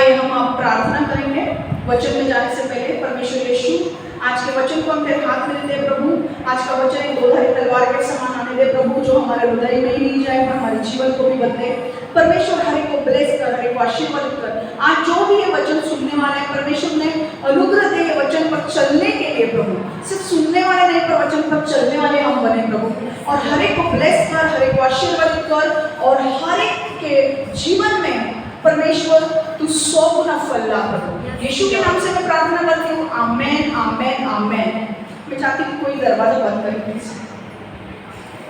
आइए हम आप प्रार्थना करेंगे वचन में जाने से पहले। परमेश्वर यीशु, आज के वचन को हम तेरे हाथ में दे प्रभु। आज का वचन एक दोधारी तलवार के समान आने दे प्रभु, जो हमारे हृदय में ही नहीं जाए पर हमारे जीवन को भी बदले। परमेश्वर हर एक को ब्लेस कर, हर एक को आशीर्वादित कर। आज जो भी ये वचन सुनने वाला है परमेश्वर ने अनुग्रह दे ये वचन पर चलने के लिए प्रभु। सिर्फ सुनने वाले नहीं पर वचन पर चलने वाले हम बने प्रभु। और हर एक को ब्लेस कर, हर एक को आशीर्वादित कर और हर एक के जीवन में परमेश्वर तू 100 गुना फल ला प्रभु। यीशु के नाम से मैं प्रार्थना करती हूँ, आमेन आमेन आमेन। मैं चाहती हूँ कोई दरवाजा बंद करें please. I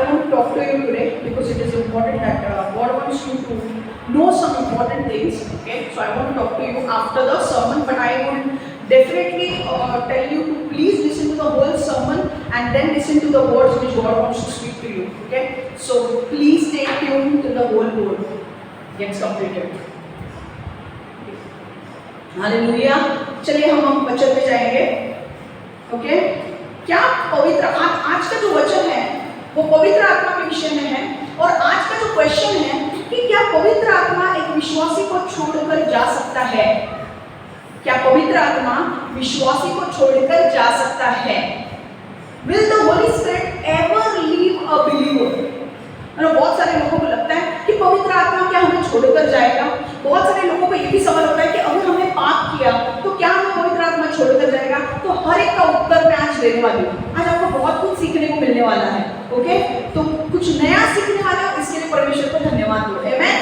want to talk to you today because it is important that God wants you to know some important things. Okay, so I want to talk to you after the sermon, but I would definitely tell you to please listen to the whole sermon and then listen to the words which God wants to speak to you. Okay, so please stay tuned to the whole word gets completed. Hallelujah. चलिए हम वचन में जाएंगे। Okay, क्या पवित्र आज का जो वचन है वो पवित्र आत्मा के विषय में है। और आज का जो क्वेश्चन है कि क्या पवित्र आत्मा एक विश्वासी को छोड़कर जा सकता है? क्या पवित्र आत्मा विश्वासी को छोड़कर जा सकता है? Will the Holy Spirit ever leave a believer? बहुत सारे लोगों को लगता है कि पवित्र आत्मा क्या हमें छोड़कर जाएगा। बहुत सारे लोगों को ये भी सवाल होता है कि अगर हमने पाप किया तो क्या हमें पवित्र आत्मा छोड़कर जाएगा। तो हर एक का उत्तर मैं आज देने वाली हूँ। आज आपको बहुत कुछ सीखने को मिलने वाला है। ओके, तो कुछ नया सीखने वाले हो, इसके लिए परमेश्वर को धन्यवाद दो। आमेन।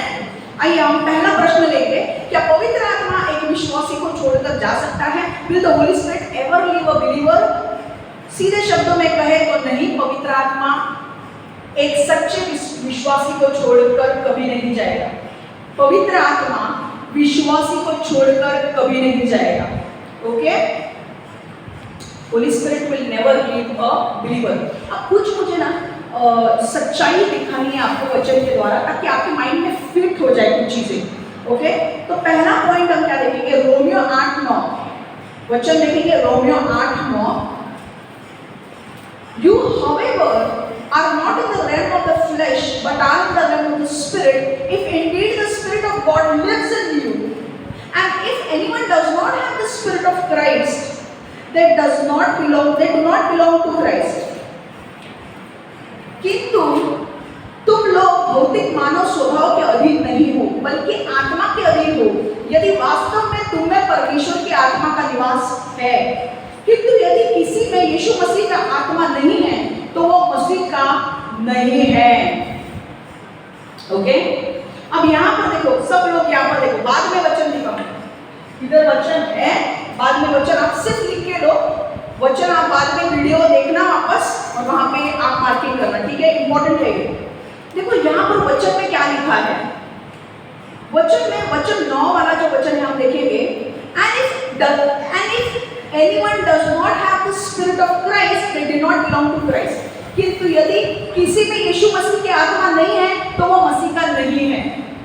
आइए हम पहला प्रश्न लेंगे, क्या पवित्र आत्मा एक विश्वासी को छोड़कर जा सकता है? Will the Holy Spirit ever leave a believer? सीधे शब्दों में कहे तो नहीं, पवित्र आत्मा एक सच्चे विश्वासी को छोड़कर कभी नहीं जाएगा। पवित्र आत्मा विश्वासी को छोड़कर कभी नहीं जाएगा। Okay, Holi spirit will never leave a believer. अब कुछ मुझे ना सच्चाई दिखानी है आपको वचन के द्वारा, ताकि आपके माइंड में फिट हो जाए कुछ चीजें। ओके, तो पहला पॉइंट हम क्या देखेंगे? रोमियो 8:9 वचन देखेंगे। Romeo 8:9, You however are not in the realm of the flesh but are in the realm of the spirit, if indeed the spirit of God lives in you. And if anyone does not have the spirit of Christ, they do not belong to Christ. किंतु तुम लोग भौतिक मानव स्वभाव के अधीन नहीं हो बल्कि आत्मा के अधीन हो, यदि वास्तव में तुम में परमेश्वर की आत्मा का निवास है। किंतु यदि किसी में यीशु मसीह का आत्मा नहीं है तो वो मसीह का नहीं है। ओके, अब यहाँ पर देखो, सब लोग यहाँ पर देखो, बाद में वचन लिखा, इधर वचन है, बाद में वचन आप सिर्फ लिख के लो। वचन आप बाद में वीडियो देखना वापस और वहां पे आप मार्किंग करना, ठीक है? इंपॉर्टेंट है ये। देखो यहाँ पर वचन में क्या लिखा है। वचन में वचन 9 वाला जो वचन है हम देखेंगे, and if anyone does not have the spirit of Christ, they do not belong to Christ. किंतु यदि किसी में यीशु मसीह की आत्मा नहीं है तो वो मसीह का नहीं है।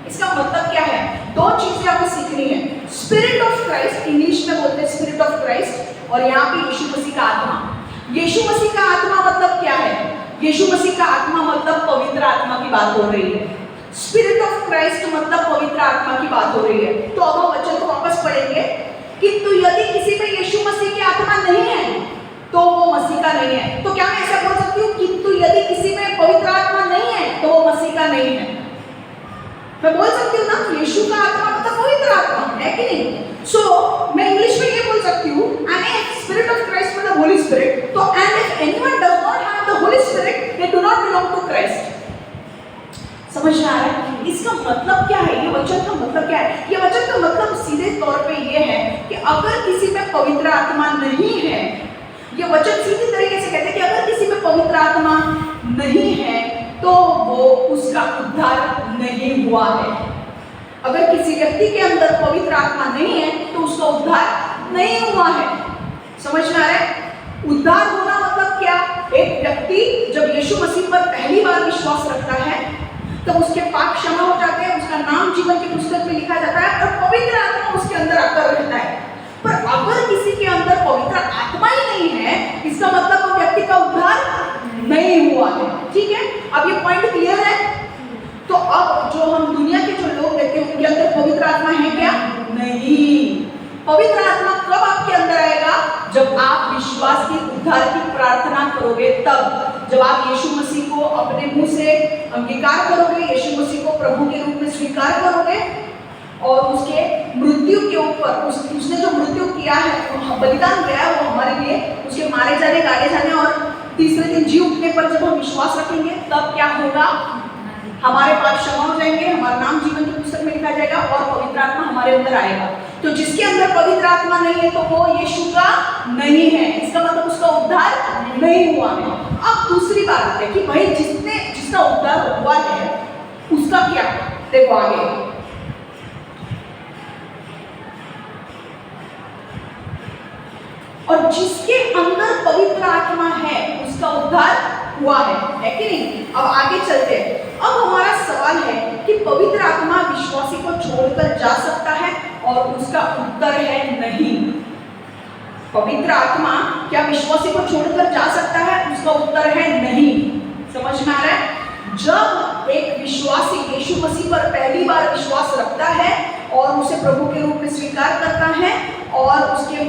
इसका मतलब क्या है? दो चीजें आपको सीखनी है। स्पिरिट ऑफ क्राइस्ट, इंग्लिश में बोलते हैं स्पिरिट ऑफ क्राइस्ट, और यहाँ पे यीशु मसीह का आत्मा। यीशु मसीह का आत्मा मतलब क्या है? यीशु मसीह का आत्मा मतलब पवित्र आत्मा की बात हो रही है। स्पिरिट ऑफ क्राइस्ट मतलब पवित्र आत्मा की बात हो रही है। तो अब हम वचन को वापस पढ़ेंगे। किंतु यदि किसी में यीशु मसीह की आत्मा नहीं है तो वो मसीह का नहीं है। तो क्या मैं ऐसा बोल सकती हूँ, किंतु यदि किसी में पवित्र आत्मा नहीं है तो वो मसीह का नहीं है? मैं बोल सकती हूँ ना, यीशु का आत्मा मतलब पवित्र आत्मा है कि नहीं? सो मैं इंग्लिश में ये बोल सकती हूँ, and if spirit of Christ मतलब होली स्पिरिट, तो and if anyone does not have the holy spirit, they do not belong to Christ. समझ में आ रहा है? इसका मतलब क्या है? ये वचन का मतलब क्या है? ये वचन का मतलब सीधे तौर पे ये है कि अगर किसी में पवित्र आत्मा नहीं है, ये वचन सीधी तरीके से कहते हैं कि अगर किसी में पवित्र आत्मा नहीं है तो वो उसका उद्धार नहीं हुआ है। अगर किसी व्यक्ति के अंदर पवित्र आत्मा नहीं है तो उसका उद्धार नहीं हुआ है। समझ में आ रहा है? उद्धार होना मतलब क्या? एक व्यक्ति जब यीशु मसीह पर पहली बार विश्वास रखता है तो उसके पाप क्षमा हो जाते हैं, उसका नाम जीवन की पुस्तक में लिखा जाता है और पवित्र आत्मा उसके अंदर आकर रहता है। पर अगर किसी के अंदर पवित्र आत्मा ही नहीं है, इसका मतलब वो व्यक्ति का उद्धार नहीं हुआ है। ठीक है, अब ये पॉइंट क्लियर है? तो अब जो हम दुनिया के जो लोग देखते हैं उनके अंदर पवित्र आत्मा नहीं। पवित्र आत्मा कब आपके अंदर आएगा? जब आप विश्वास की उद्धार की प्रार्थना करोगे तब। जब आप यीशु मसीह को अपने मुंह से अंगीकार करोगे, यीशु मसीह को प्रभु के रूप में स्वीकार करोगे और उसके मृत्यु के ऊपर उसने जो मृत्यु किया है, बलिदान किया है, वो हमारे लिए, उसके मारे जाने, गाड़े जाने और तीसरे दिन जी उठने पर जब हम विश्वास रखेंगे तब क्या होगा? हमारे पाप क्षमा हो जाएंगे, हमारा नाम जीवन की पुस्तक में लिखा जाएगा और पवित्र आत्मा हमारे अंदर आएगा। तो जिसके अंदर पवित्र आत्मा नहीं है तो वो यीशु का नहीं है, इसका मतलब उसका उद्धार नहीं हुआ है। अब दूसरी बात है कि भाई जिसका उद्धार हुआ है उसका क्या? देखो आगे, और जिसके अंदर पवित्र आत्मा है उसका उद्धार हुआ है कि नहीं? अब आगे चलते हैं। अब हमारा सवाल है कि पवित्र आत्मा विश्वासी को छोड़कर जा सकता है, और उसका उत्तर है नहीं। पवित्र आत्मा क्या विश्वासी को छोड़कर जा सकता है? उसका उत्तर है नहीं। समझ में आ रहा है? जब एक विश्वासी यीशु मसीह पर पहली बार विश्वास रखता है और उसे प्रभु के रूप में स्वीकार करता है और उसके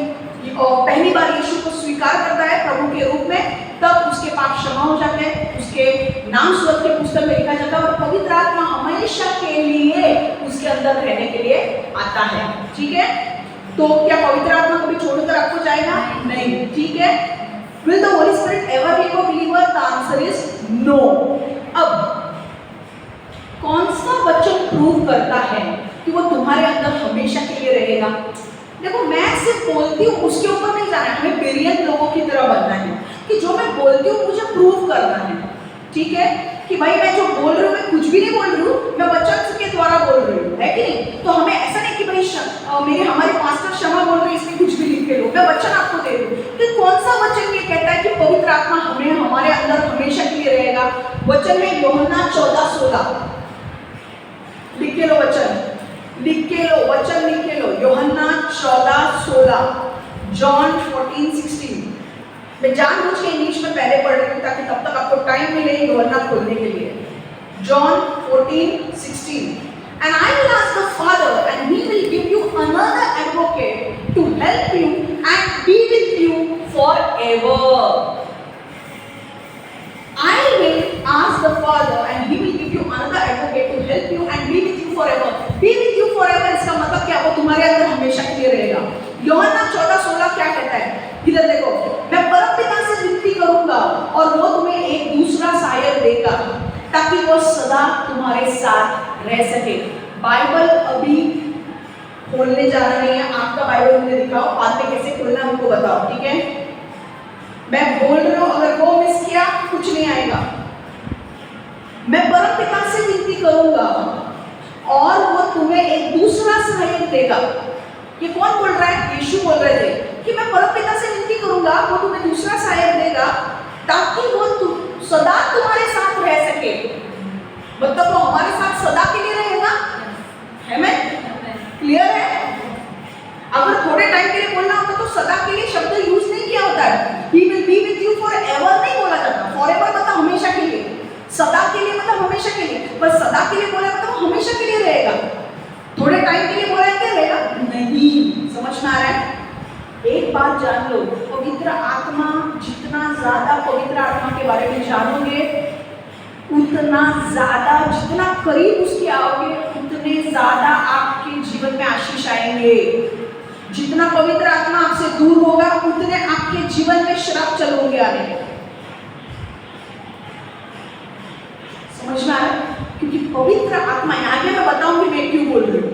पहली बार यीशु को स्वीकार करता है प्रभु के रूप में, तब उसके पाप क्षमा हो जाते हैं, उसके नाम स्वर्ग के पुस्तक में लिखा जाता है और पवित्र आत्मा हमेशा के लिए उसके अंदर रहने के लिए आता है। ठीक है? तो क्या पवित्र आत्मा कभी छोड़कर आपको जाएगा? नहीं। ठीक है? Will the Holy Spirit ever leave a believer? The answer is no. अब कौन सा वचन प्रूव करता है कि वो तुम्हारे अंदर हमेशा के लिए रहेगा? देखो, मैं सिर्फ बोलती हूँ, उसके ऊपर नहीं जाना है, हमें बेरियन लोगों की तरह बनना है कि जो मैं बोलती हूँ मुझे प्रूव करना है। ठीक है? कि भाई मैं जो बोल रही हूँ मैं कुछ भी नहीं बोल रही हूँ, मैं वचन के द्वारा बोल रही हूँ, है कि नहीं? तो हमें ऐसा नहीं कि भाई हमारे पास्टर क्षमा बोल रहे हैं इसमें कुछ भी लिख के लो, मैं वचन आपको दे रही हूँ। तो कौन सा वचन ये कहता है कि पवित्र आत्मा हमारे अंदर हमेशा के लिए रहेगा? वचन है यूहन्ना 14:16। लिख के लो वचन, लिख के लो वचन, लिख के लो। यूहन्ना 14:16, जॉन 14:16। मैं जानबूझ के इंग्लिश में पहले पढ़ रही हूँ ताकि तब तक आपको टाइम मिले यूहन्ना खोलने के लिए। John 14:16। And I will ask the Father, and He will give you another advocate to help you and be with you forever. I will ask the Father, and He will give you another advocate to help you and be with you forever. Be with you forever इसका मतलब क्या? वो तुम्हारे अंदर हमेशा के लिए रहेगा। यूहन्ना 14:16 क्या कहता है? इधर देखो, मैं परमपिता से विनती करूंगा और वो तुम्हें एक दूसरा सहायक देगा ताकि वो सदा तुम्हारे साथ रह सके। बाइबल अभी खोलने जाना नहीं है, आपका बाइबल मुझे दिखाओ, बाद में कैसे खोलना हमको बताओ। ठीक है? मैं बोल रही हूँ, अगर वो मिस किया कुछ नहीं आएगा। मैं परमपिता से विनती करूंगा और वो तुम्हें एक दूसरा सहायक देगा। ये कौन बोल रहा है? यीशु बोल रहे थे कि मैं परमपिता से विनती करूंगा, वो तुम्हें दूसरा सहायक देगा ताकि वो सदा तुम्हारे साथ रह सके। मतलब वो हमारे साथ सदा के लिए रहेगा। है मैं क्लियर है? अगर थोड़े टाइम के लिए बोलना होता तो सदा के लिए शब्द यूज नहीं किया होता है। He will be with you forever नहीं बोला जाता। Forever मतलब हमेशा के लिए, सदा के लिए मतलब हमेशा के लिए, पर सदा के लिए बोला मतलब हमेशा के लिए रहेगा। थोड़े टाइम के लिए बोला है क्या रहेगा? नहीं। समझ में आ रहा है? एक बात जान लो, पवित्र आत्मा, जितना ज्यादा पवित्र आत्मा के बारे में जानोगे उतना ज्यादा, जितना करीब उसके आओगे उतने ज्यादा आपके जीवन में आशीष आएंगे। जितना पवित्र आत्मा आपसे दूर होगा उतने आपके जीवन में श्राप चल होंगे आने। समझ में आ रहा है? क्योंकि पवित्र आत्मा, आगे मैं बताऊंगी मैं क्यों बोल रही हूँ।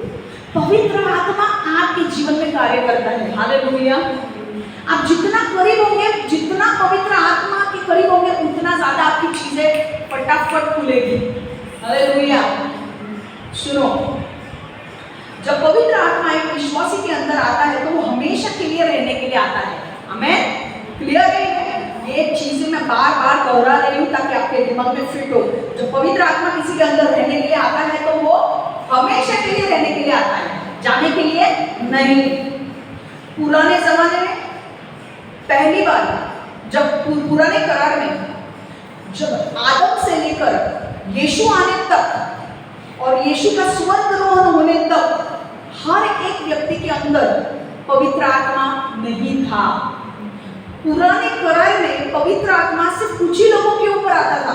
पवित्र आत्मा आपके जीवन में कार्य करता है। हालेलुया। आप जितना करीब होंगे, जितना पवित्र आत्मा के करीब होंगे उतना ज्यादा आपकी चीजें फटाफट खुलेगी। हालेलुया। सुनो, जब पवित्र आत्मा एक विश्वासी के अंदर आता है तो वो हमेशा के लिए रहने के लिए आता है। आमेन। क्लियर है? ये चीजें मैं बार बार दोहरा रही हूँ ताकि आपके दिमाग में फिट हो। जब पवित्र आत्मा किसी के अंदर रहने के लिए आता है तो वो हमेशा के लिए रहने के लिए आता है, जाने के लिए नहीं। पुराने जमाने में पहली बार जब पुराने करार में जब आदम से लेकर यीशु आने तक और यीशु का स्वर्गारोहण होने तक हर एक एक व्यक्ति के अंदर पवित्र आत्मा नहीं था। पुराने करार में पवित्र आत्मा सिर्फ कुछ ही लोगों के ऊपर आता था,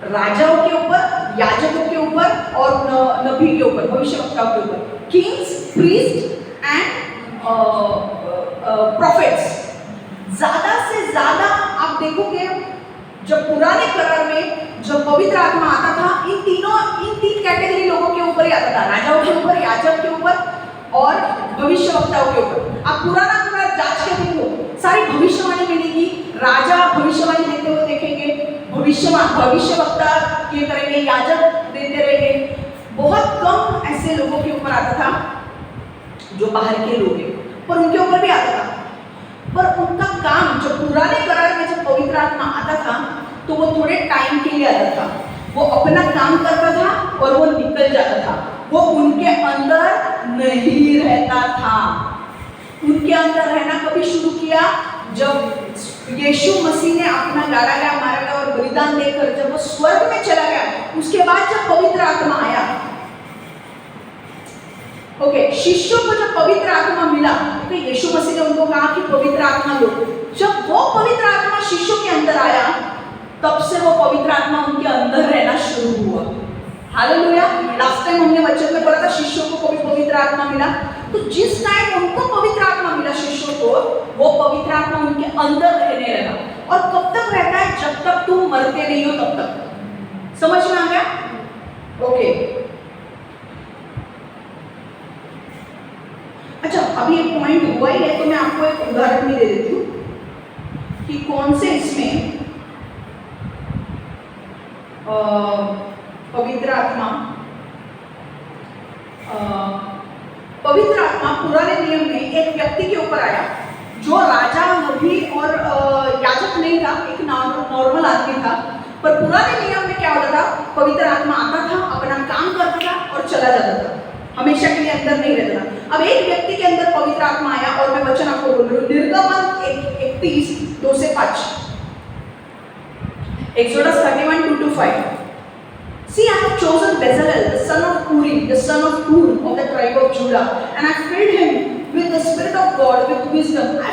राजाओं के ऊपर, याजकों के ऊपर और नबी के ऊपर, भविष्यवक्ताओं के ऊपर, किंग्स, प्रीस्ट एंड प्रॉफिट्स। ज्यादा से ज्यादा आप देखोगे जब पुराने करार में जब पवित्र आत्मा आता था, इन तीन कैटेगरी लोगों के ऊपर ही आता था, राजाओं के ऊपर, याजक के ऊपर और भविष्यवक्ताओं के ऊपर। आप पुराना करार जांच के देखो, सारी भविष्यवाणी मिलेगी, राजा भविष्यवाणी देते हुए देखेंगे, भविष्यवक्ता ये करेंगे, याजक देते रहेंगे। बहुत कम ऐसे लोगों के ऊपर आता था जो बाहर के लोग हैं, पर उनके ऊपर भी आता था। पर उनका काम, जो पुराने करार में जब पवित्र आत्मा आता था तो वो थोड़े टाइम के लिए आता था, वो अपना काम करता था और वो निकल जाता था, वो उनके अंदर नहीं रहता था। उनके अंदर रहना कभी शुरू किया जब यीशु मसीह ने अपना गाड़ा गया, मारा गया और बलिदान देकर जब वो स्वर्ग में चला गया, उसके बाद जब पवित्र आत्मा आया। ओके, शिष्यों को जब पवित्र आत्मा मिला तो यीशु मसीह ने उनको कहा कि पवित्र आत्मा लो। जब वो पवित्र आत्मा शिष्यों के अंदर आया, तब से वो पवित्र आत्मा उनके अंदर रहना शुरू हुआ। हालेलुया। लास्ट टाइम हमने वचन में बोला था शिष्यों को कभी पवित्र आत्मा मिला, तो जिस टाइम उनको पवित्र आत्मा मिला शिष्यों को, वो पवित्र आत्मा उनके अंदर रहने लगा। और कब तक रहता है? जब तक तुम मरते नहीं हो तब तक। समझ में आ गया? ओके, अच्छा, अभी एक पॉइंट हुआ ही है तो मैं आपको एक उदाहरण भी दे देती हूँ कि कौन से इसमें पवित्र आत्मा पुराने नियम में एक व्यक्ति के ऊपर आया जो राजा, नबी और याजक नहीं था, एक नॉर्मल आदमी था। पर पुराने नियम में क्या होता था? पवित्र आत्मा आता था, अपना काम करता था और चला जाता था, हमेशा के लिए अंदर नहीं रहता था। अब एक व्यक्ति के अंदर पवित्र आत्मा आया, और मैं वचन आपको बोल रही हूँ, निर्गमन 31 2 से 5, Exodus 31 2 to 5. See, I have chosen Bezalel, the son of Uri, the son of Hur of the tribe of Judah, and I filled him with the Spirit of God, with wisdom. I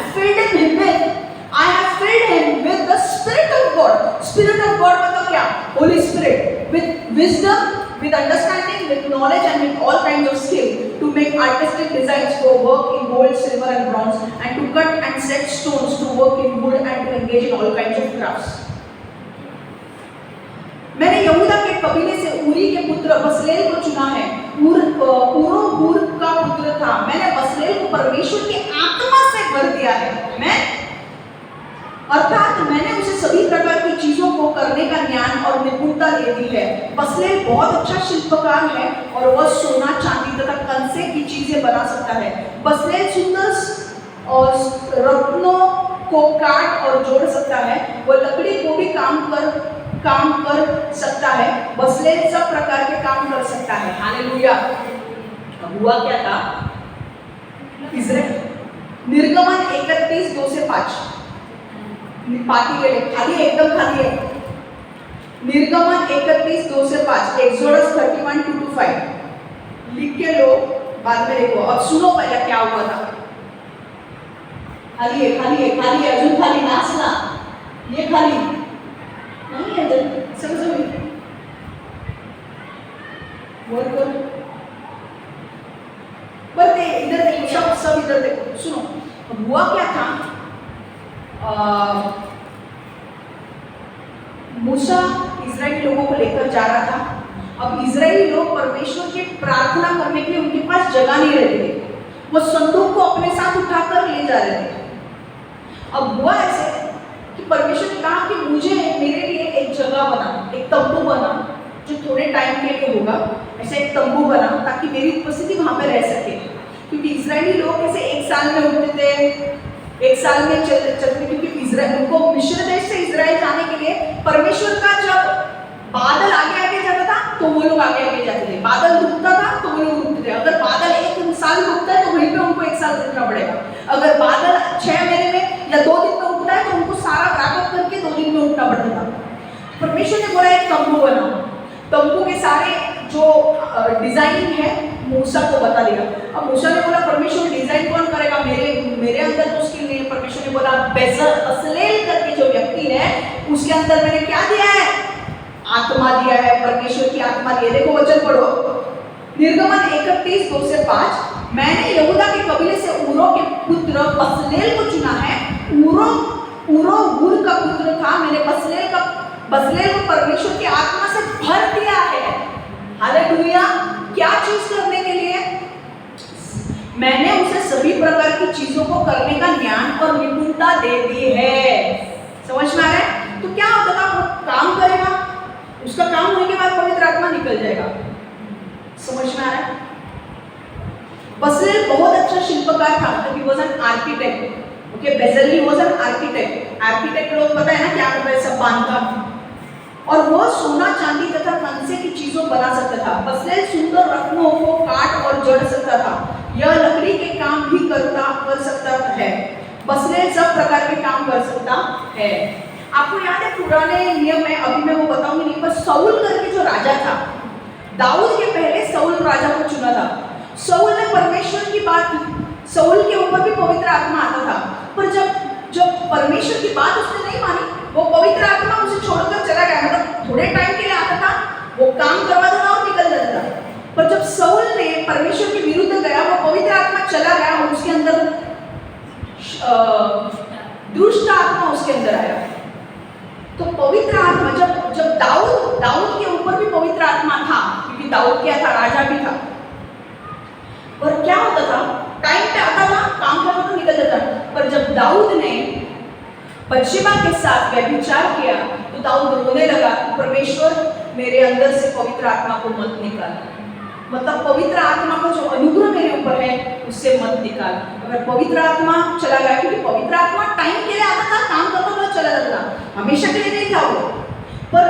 have filled him with the Spirit of God. Spirit of God मतलब क्या? Holy Spirit. With wisdom, with understanding, with knowledge, and with all kinds of skill, to make artistic designs for work in gold, silver, and bronze, and to cut and set stones, to work in wood, and to engage in all kinds of crafts. मैंने यहूदा के कबीले से उरी के पुत्र Bezalel को चुना है। उरो हूर का पुत्र था। मैंने बसलेल को परमेश्वर की आत्मा से भर दिया है। अर्थात मैंने उसे सभी प्रकार की चीजों को करने का ज्ञान और निपुणता दे दी है। बसलेल बहुत अच्छा शिल्पकार है और वह सोना, चांदी तथा कंसे की चीजें बना सकता है। बसलेल सुंदर और रत्नों को काट और जोड़ सकता है। वह लकड़ी को भी काम कर सकता है। बसलेल सब प्रकार के काम कर सकता है। हालेलुया। अब हुआ क्या था? इज़राइल निर्गमन 31 2 से 5 पाती के लिए खाली एकदम खाली है। निर्गमन 31 2 से 5, एक्सोडस 31 2 to 5 लिख के लो, बाद में देखो। अब सुनो पहले क्या हुआ था। खाली है, अजून खाली नाचना, ये खाली नहीं है। समझो वर्क करो, बस इधर देखो, सब इधर देखो, सुनो। अब हुआ क्या था? मूसा इजराइली लोगों को लेकर जा रहा था। अब इजराइली लोग परमेश्वर की प्रार्थना करने के लिए उनके पास जगह नहीं रहती थी, वो संदूक को अपने साथ उठाकर ले जा रहे थे। अब हुआ ऐसे कि परमेश्वर ने कहा कि मुझे मेरे लिए एक जगह बना, एक तंबू बना, जो थोड़े टाइम के लिए होगा। ऐसे एक तंबू बना ताकि मेरी उपस्थिति वहां पे रह सके, क्योंकि इजरायली लोग ऐसे एक साल में उठते थे, एक साल में चलते, क्योंकि इजराइल उनको मिस्र देश से इजराइल जाने के लिए परमेश्वर का जब बादल आगे आगे जाता था तो वो लोग आगे आगे जाते थे, बादल रुकता था तो वो लोग रुकते थे। अगर बादल एक साल रुकता है तो वहीं पे उनको एक साल रुकना पड़ेगा। अगर बादल 6 महीने में या 2 दिन में उठता है तो उनको सारा रैपअप करके 2 दिन में उठना पड़ता था। परमेश्वर ने बोला एक तंबू बनाओ। तंबू के सारे जो डिजाइनिंग है मूसा को बता दिया। अब मूसा ने बोला परमेश्वर डिजाइन कौन करेगा, मेरे अंदर तो स्किल नहीं है। परमेश्वर ने बोला बसलेल करके जो व्यक्ति है उसके अंदर मैंने क्या दिया है, आत्मा दिया है, परमेश्वर की आत्मा दी है। देखो वचन पढ़ो, निर्गमन 31:2-5। मैंने यहूदा के कबीले से ऊरो के पुत्र बसलेल को चुना है। ऊरो हूर का पुत्र था। मैंने बसलेल को परमेश्वर की आत्मा से भर दिया है। हालेलुया। क्या चीज करने के लिए? मैंने उसे सभी प्रकार की चीजों को करने का ज्ञान और निपुणता दे दी है। समझ में आ रहा है? तो क्या होता था, वो काम करेगा, उसका काम होने के बाद पवित्र आत्मा निकल जाएगा। समझ में आ रहा है? बसलेल बहुत अच्छा शिल्पकार था, he was an architect. Okay, Bezalel was an architect. Architect लोग पता है ना क्या करता है, सब बांधता, और वो सोना चांदी तथा कंसे की चीजों बना सकता था। बसलेल सुंदर रत्नों को काट और जड़ सकता था। यह लकड़ी के काम भी कर सकता है। बसलेल सब प्रकार के काम कर सकता है। आपको याद है पुराने नियम में, अभी मैं वो बताऊंगी नहीं, पर साउल करके जो राजा था, दाऊद के पहले साउल राजा को चुना था। साउल ने परमेश्वर की बात, साउल के ऊपर भी पवित्र आत्मा आता था, पर जब परमेश्वर की बात उसने नहीं मानी, वो पवित्र आत्मा उसे छोड़कर चला गया। मतलब थोड़े टाइम के लिए आता था, वो काम करवा देता और निकल जाता था। पर जब साउल ने परमेश्वर के विरुद्ध गया, वो पवित्र आत्मा चला गया और उसके अंदर दुष्ट आत्मा उसके अंदर आया। तो पवित्र आत्मा जब दाऊद के ऊपर भी पवित्र आत्मा था, क्योंकि दाऊद क्या था, राजा भी था। और क्या होता था, टाइम पे आता था, काम करता तो निकल जाता। पर जब दाऊद ने बत्शेबा के साथ व्यभिचार किया तो दाऊद रोने लगा, परमेश्वर मेरे अंदर से पवित्र आत्मा को मत निकाल। मतलब पवित्र आत्मा का जो अनुग्रह मेरे ऊपर है उससे मत निकाल। अगर पवित्र आत्मा चला गया, क्योंकि पवित्र आत्मा टाइम के लिए आता था, काम करता था, चला जाता था, हमेशा के लिए नहीं था वो। पर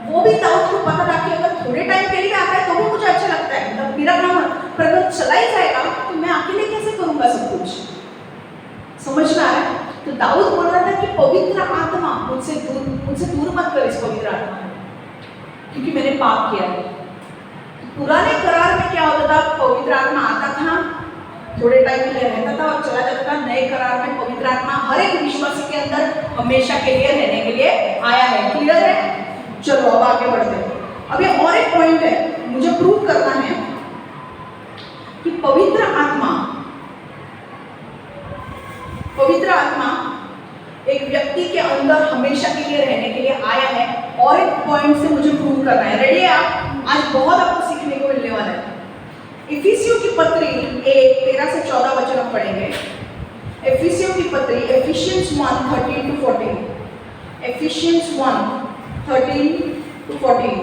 वो भी दाऊद को पता था कि अगर थोड़े टाइम के लिए आता है तो वो मुझे अच्छा लगता है, मतलब मेरा काम है, पर अगर चला ही जाएगा तो मैं अकेले कैसे करूंगा सब कुछ। समझ में आ रहा है? तो दाऊद बोल रहा था कि पवित्र आत्मा मुझसे दूर मत कर इस पवित्र आत्मा, क्योंकि मैंने पाप किया है। पुराने करार में क्या होता था, पवित्र आत्मा आता था, थोड़े टाइम के लिए रहता था और चला जाता था। नए करार में पवित्र आत्मा हर एक विश्वासी के अंदर हमेशा के लिए रहने के लिए आया है। क्लियर है? चलो अब आगे बढ़ते हैं। अब ये और एक पॉइंट है, मुझे प्रूव करना है कि पवित्र आत्मा एक व्यक्ति के अंदर हमेशा के लिए रहने के लिए आया है। और एक पॉइंट से मुझे प्रूव करना है। रेडी है आप? आज बहुत आपको सीखने को मिलने वाला है। इफिसियों की पत्री 1:13-14 वचन हम पढ़ेंगे। इफिसियों की पत्री, Ephesians 1:13-14, Ephesians 1:13-14।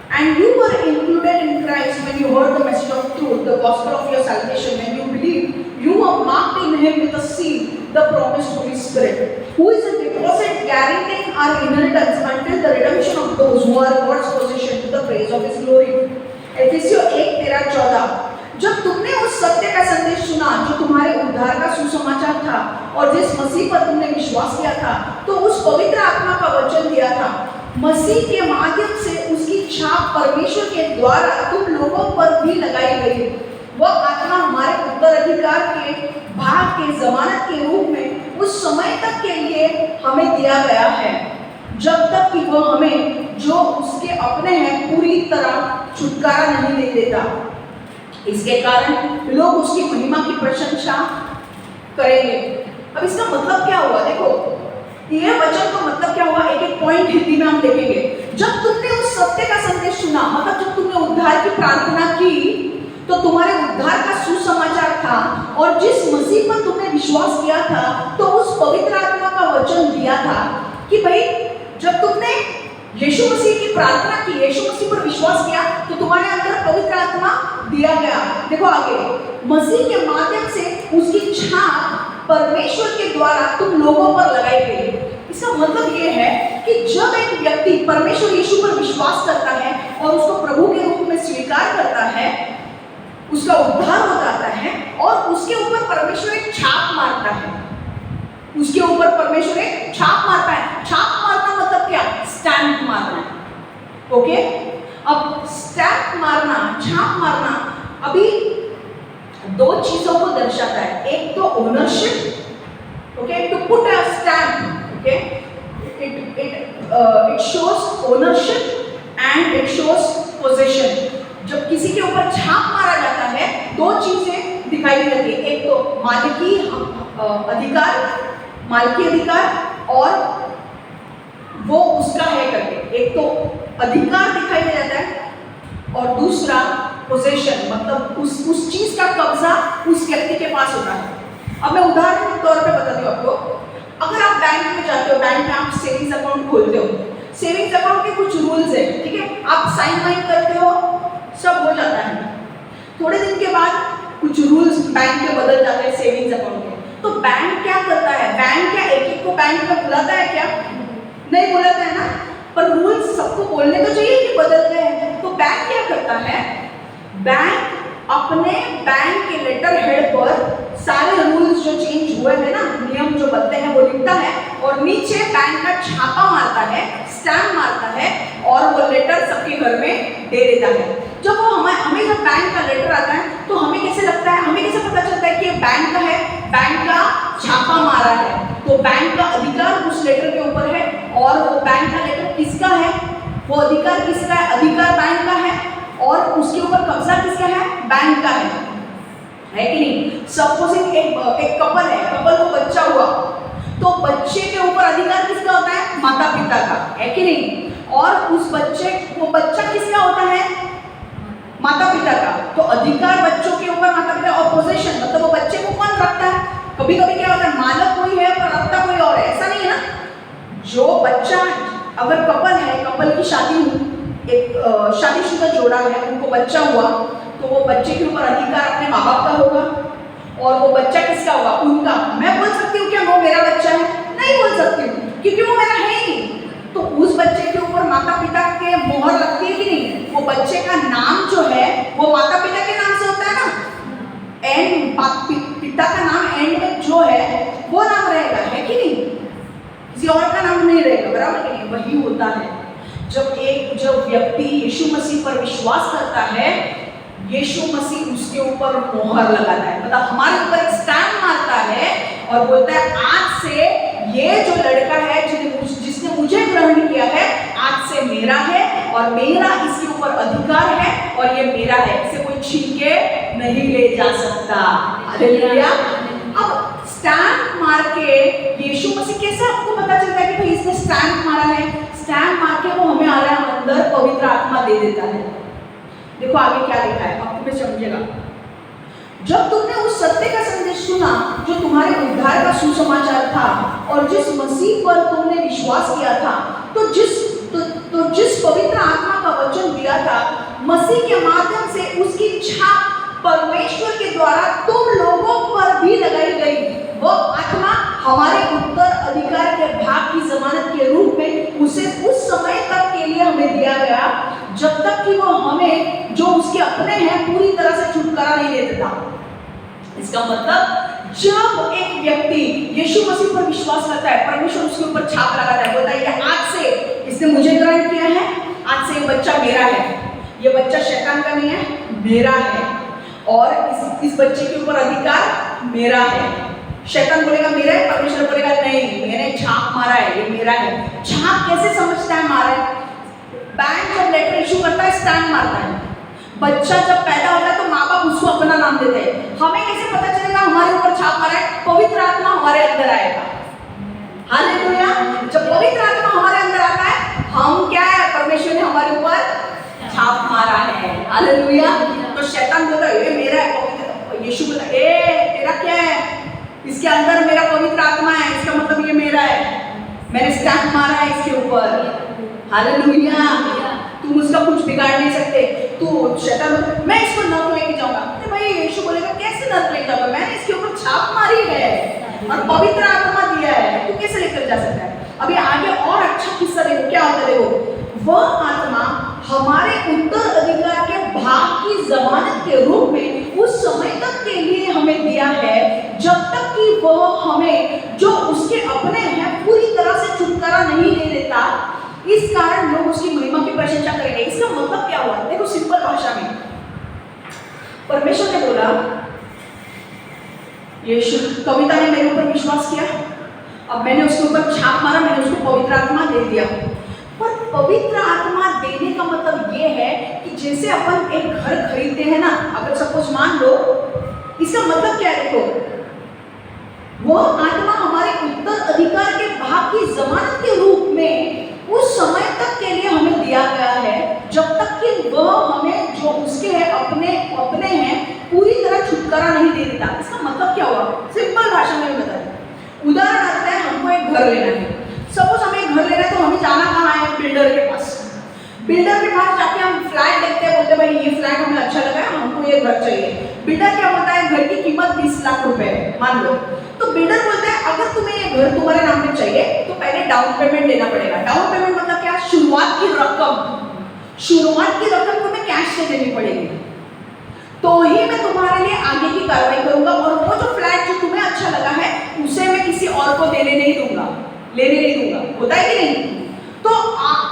And you were included in Christ when you heard the message of truth, the gospel of your salvation. When you believed, you were marked in Him with a seal, the promised Holy Spirit, who is a deposit guaranteeing our inheritance until the redemption of those who are God's possession to the praise of His glory. एफिसियों 1:13-14। जब तुमने उस सत्य का संदेश सुना जो तुम्हारे उद्धार का सुसमाचार था, और जिस मसीह पर तुमने विश्वास किया था, तो उस पवित्र आत्मा का वचन दिया था। मसीह के माध्यम से उसकी छाप परमेश्वर के द्वारा तुम लोगों पर भी लगाई गई। वह आत्मा हमारे उत्तराधिकार के भाग के जमानत के रूप में उस समय तक के लिए हमें दिया गया है, जब तक कि वह हमें जो उसके अपने हैं पूरी तरह छुटकारा नहीं दे देता। इसके कारण लोग उसकी महिमा की प्रशंसा करेंगे। अब इसका मतलब क्या हुआ? देखो, ये वचन का मतलब क्या हुआ, एक एक पॉइंट हिंदी में हम देखेंगे। जब तुमने उस सत्य का संदेश सुना, मतलब जब तुमने उद्धार की प्रार्थना की, तो तुम्हारे उद्धार का सुसमाचार था, और जिस मसीह पर तुमने विश्वास किया था, तो उस पवित्र आत्मा का वचन दिया था कि भाई जब तुमने यीशु मसीह की प्रार्थना की, यीशु मसीह पर विश्वास किया, तो तुम्हारे अंदर पवित्र आत्मा दिया गया। देखो आगे, मसीह के माध्यम से उसकी छाप परमेश्वर के द्वारा तुम लोगों पर लगाई गई। इसका मतलब ये है कि जब एक व्यक्ति परमेश्वर यीशु पर विश्वास करता है और उसको प्रभु के रूप में स्वीकार करता है, उसका उद्धार हो जाता है, और उसके ऊपर परमेश्वर एक छाप मारता है। उसके ऊपर परमेश्वर एक छाप मारता है। छाप मारना मतलब क्या? स्टैंप मारना। ओके, अब स्टैंप मारना, छाप मारना, अभी दो चीजों को दर्शाता है, एक तो ownership, okay, to put a stamp, okay, it shows ownership and it shows possession. जब किसी के ऊपर छाप मारा जाता है दो चीजें दिखाई देती है, एक तो मालिकी अधिकार और वो उसका है करके, एक तो अधिकार दिखाई दे जाता है और दूसरा पोजेशन, मतलब उस चीज का कब्जा उस व्यक्ति के पास होता है। अब मैं उदाहरण के तौर पे बताती हूँ आपको। अगर आप बैंक में जाते हो, बैंक में आप सेविंग्स अकाउंट खोलते हो, सेविंग्स अकाउंट के कुछ रूल्स है, ठीक है, आप साइन वाइन करते हो, सब हो जाता है। थोड़े दिन के बाद कुछ रूल्स बैंक के बदल जाते हैं सेविंग्स अकाउंट के। तो बैंक क्या करता है, बैंक क्या एक एक को बैंक में बुलाता है क्या? नहीं बुलाता है ना, पर रूल्स सबको बोलने तो चाहिए कि बदल गए हैं। तो बैंक क्या करता है, बैंक अपने बैंक के लेटर हेड पर सारे रूल्स जो चेंज हुए हैं ना, नियम जो बदले हैं वो लिखता है और नीचे बैंक का छापा मारता है, स्टैम्प मारता है और वो लेटर सबके घर में दे देता है। जब वो हमें जब बैंक का लेटर आता है तो हमें कैसे लगता है, हमें कैसे पता चलता है कि ये बैंक का है, बैंक का छापा मारा है, तो बैंक का अधिकार उस लेटर के ऊपर है। और वो बैंक का लेटर किसका है, वो अधिकार किसका है, अधिकार बैंक का है और उसके ऊपर कब्जा किसका है, बैंक का है कि नहीं? सपोजिंग एक कपल है, कपल को बच्चा हुआ, तो बच्चे के ऊपर अधिकार किसका होता है, माता पिता का, है कि नहीं? और उस बच्चे, वो बच्चा किसका होता है, माता पिता का। तो अधिकार बच्चों के ऊपर माता पिता और पोजीशन, मतलब वो बच्चे को कौन रखता है? कभी कभी क्या होता है, मालक कोई है पर रखता कोई और है, ऐसा नहीं है ना। जो बच्चा, अगर कपल है, कपल की शादी, एक शादीशुदा जोड़ा है, उनको बच्चा हुआ, तो वो बच्चे के ऊपर अधिकार अपने माँ बाप का होगा और वो बच्चा किसका होगा, उनका। मैं बोल सकती हूँ क्या वो मेरा बच्चा है? नहीं बोल सकती हूँ, क्योंकि वो मेरा है ही नहीं। तो उस बच्चे के ऊपर माता पिता के मोहर लगती है कि नहीं? वो बच्चे का नाम जो है वो माता पिता के नाम से होता है ना, एंड पिता का नाम एंड में जो है वो नाम रहेगा, है कि नहीं? किसी और का नाम नहीं रहेगा, बराबर कि नहीं? वही होता है जब व्यक्ति यीशु मसीह पर विश्वास करता है, यीशु मसीह उसके ऊपर मोहर लगाता है, मतलब हमारे ऊपर एक स्टैम्प मारता है और बोलता है आज से ये जो लड़का है जिसने मुझे ग्रहण किया है, आज से मेरा है और मेरा इसके ऊपर अधिकार है और ये मेरा है, इसे कोई छीन के नहीं ले जा सकता। हालेलुया। अब स्टैम्प मार के यीशु मसीह कैसे आपको पता चलता है कि भाई इसने स्टैम्प मारा है? स्टैम्प मार के वो हमें आ रहा है अंदर पवित्र आत्मा दे देता है। देखो आगे क्या लिखा है, अब तुम्हें समझेगा। जब तुमने उस सत्य का संदेश सुना जो तुम्हारे उद्धार का सुसमाचार था और जिस मसीह पर तुमने विश्वास किया था, तो जिस पवित्र आत्मा का वचन दिया था, मसीह के माध्यम से उसकी छाप परमेश्वर के द्वारा तुम लोगों पर भी लगाई गई। वो आत्मा हमारे उत्तर अधिकार के भाग की जमानत के रूप में उसे उस समय तक के लिए हमें दिया गया जब तक कि वो हमें जो उसके अपने हैं पूरी तरह से छुटकारा नहीं दे देता। इसका मतलब जब एक व्यक्ति यीशु मसीह पर विश्वास करता है, परमेश्वर उसके ऊपर छाप लगाता है, बोलता है आज से इसने मुझे ग्रहण किया है, आज से ये बच्चा मेरा है, ये बच्चा शैतान का नहीं है, मेरा है और इस बच्चे के ऊपर अधिकार मेरा है। शैतान बोलेगा मेरा है, परमेश्वर बोलेगा नहीं, मैंने छाप मारा है, ये मेरा है। छाप कैसे समझता है मारा है? बैंक जब लेटर इशू करता है स्टैम्प मारता है। बच्चा जब पैदा होता है तो माँ बाप उसको अपना नाम देते हैं। हमें कैसे पता चलेगा हमारे ऊपर छाप मारा है? पवित्र आत्मा हमारे अंदर आएगा। हालेलुया। जब पवित्र आत्मा हमारे अंदर आता है, हम क्या है, परमेश्वर ने हमारे ऊपर छाप मारा है। हालेलुया। तो शैतान बोलता है ये मेरा है, यीशु बोलता है ए तेरा क्या है? इसके अंदर मेरा पवित्र आत्मा है, इसका मतलब ये मेरा है, मैंने स्टैम्प मारा है इसके ऊपर। हालेलुया। तुम उसका कुछ बिगाड़ नहीं सकते। तू शैतान मैं इसको नर्क लेके जाऊंगा, अरे भाई यीशु बोलेगा कैसे नर्क लेके जाऊंगा? मैंने इसके ऊपर छाप मारी है और पवित्र आत्मा दिया है, तू कैसे लेकर जा सकता है? अभी आगे और अच्छा किस्सा देखो, क्या होता है देखो। वह आत्मा हमारे उत्तर अधिकार के भाग की जमानत के रूप में उस समय तक के लिए हमें दिया है जब तक कि वह हमें जो उसके अपने हैं पूरी तरह से छुटकारा नहीं दे देता। इस कारण लोग उसकी महिमा की प्रशंसा करेंगे। इसका मतलब क्या हुआ? देखो सिंपल भाषा में परमेश्वर ने बोला यीशु कविता ने मेरे ऊपर विश्वास किया, अब मैंने उसके ऊपर छाप मारा, मैंने उसको पवित्र आत्मा दे दिया। पर पवित्र आत्मा देने का मतलब ये है कि जैसे अपन एक घर खरीदते हैं ना, अगर सपोज मान लो, इसका मतलब क्या है, देखो वो आत्मा हमारे उत्तराधिकार के भाग की जमानत के रूप में उस समय तक के लिए हमें दिया गया है जब तक कि वह हमें जो उसके है अपने हैं पूरी तरह छुटकारा नहीं दे देता। इसका मतलब क्या हुआ, सिंपल भाषा में बता दें। उदाहरण आता है, हमको एक घर लेना है, सपोज हमें एक घर लेना है, तो हमें जाना कहाँ है, बिल्डर के पास। बिल्डर के पास जाके हम फ्लैट देखते हैं, बोलते भाई ये फ्लैट हमें अच्छा लगा है, हमको ये घर चाहिए। बिल्डर क्या बोलता है, घर की कीमत 20 लाख रुपए है मान लो, तो बिल्डर बोलता है अगर तुम्हें ये घर तुम्हारे नाम पे चाहिए तो पहले डाउन पेमेंट देना पड़ेगा। डाउन पेमेंट मतलब क्या, शुरुआत की रकम तुम्हें कैश से देनी पड़ेगी, तो ही मैं तुम्हारे लिए आगे की कार्रवाई करूंगा, और वो जो फ्लैट जो तुम्हें अच्छा लगा है उसे मैं किसी और को लेने नहीं दूंगा। होता है कि नहीं? तो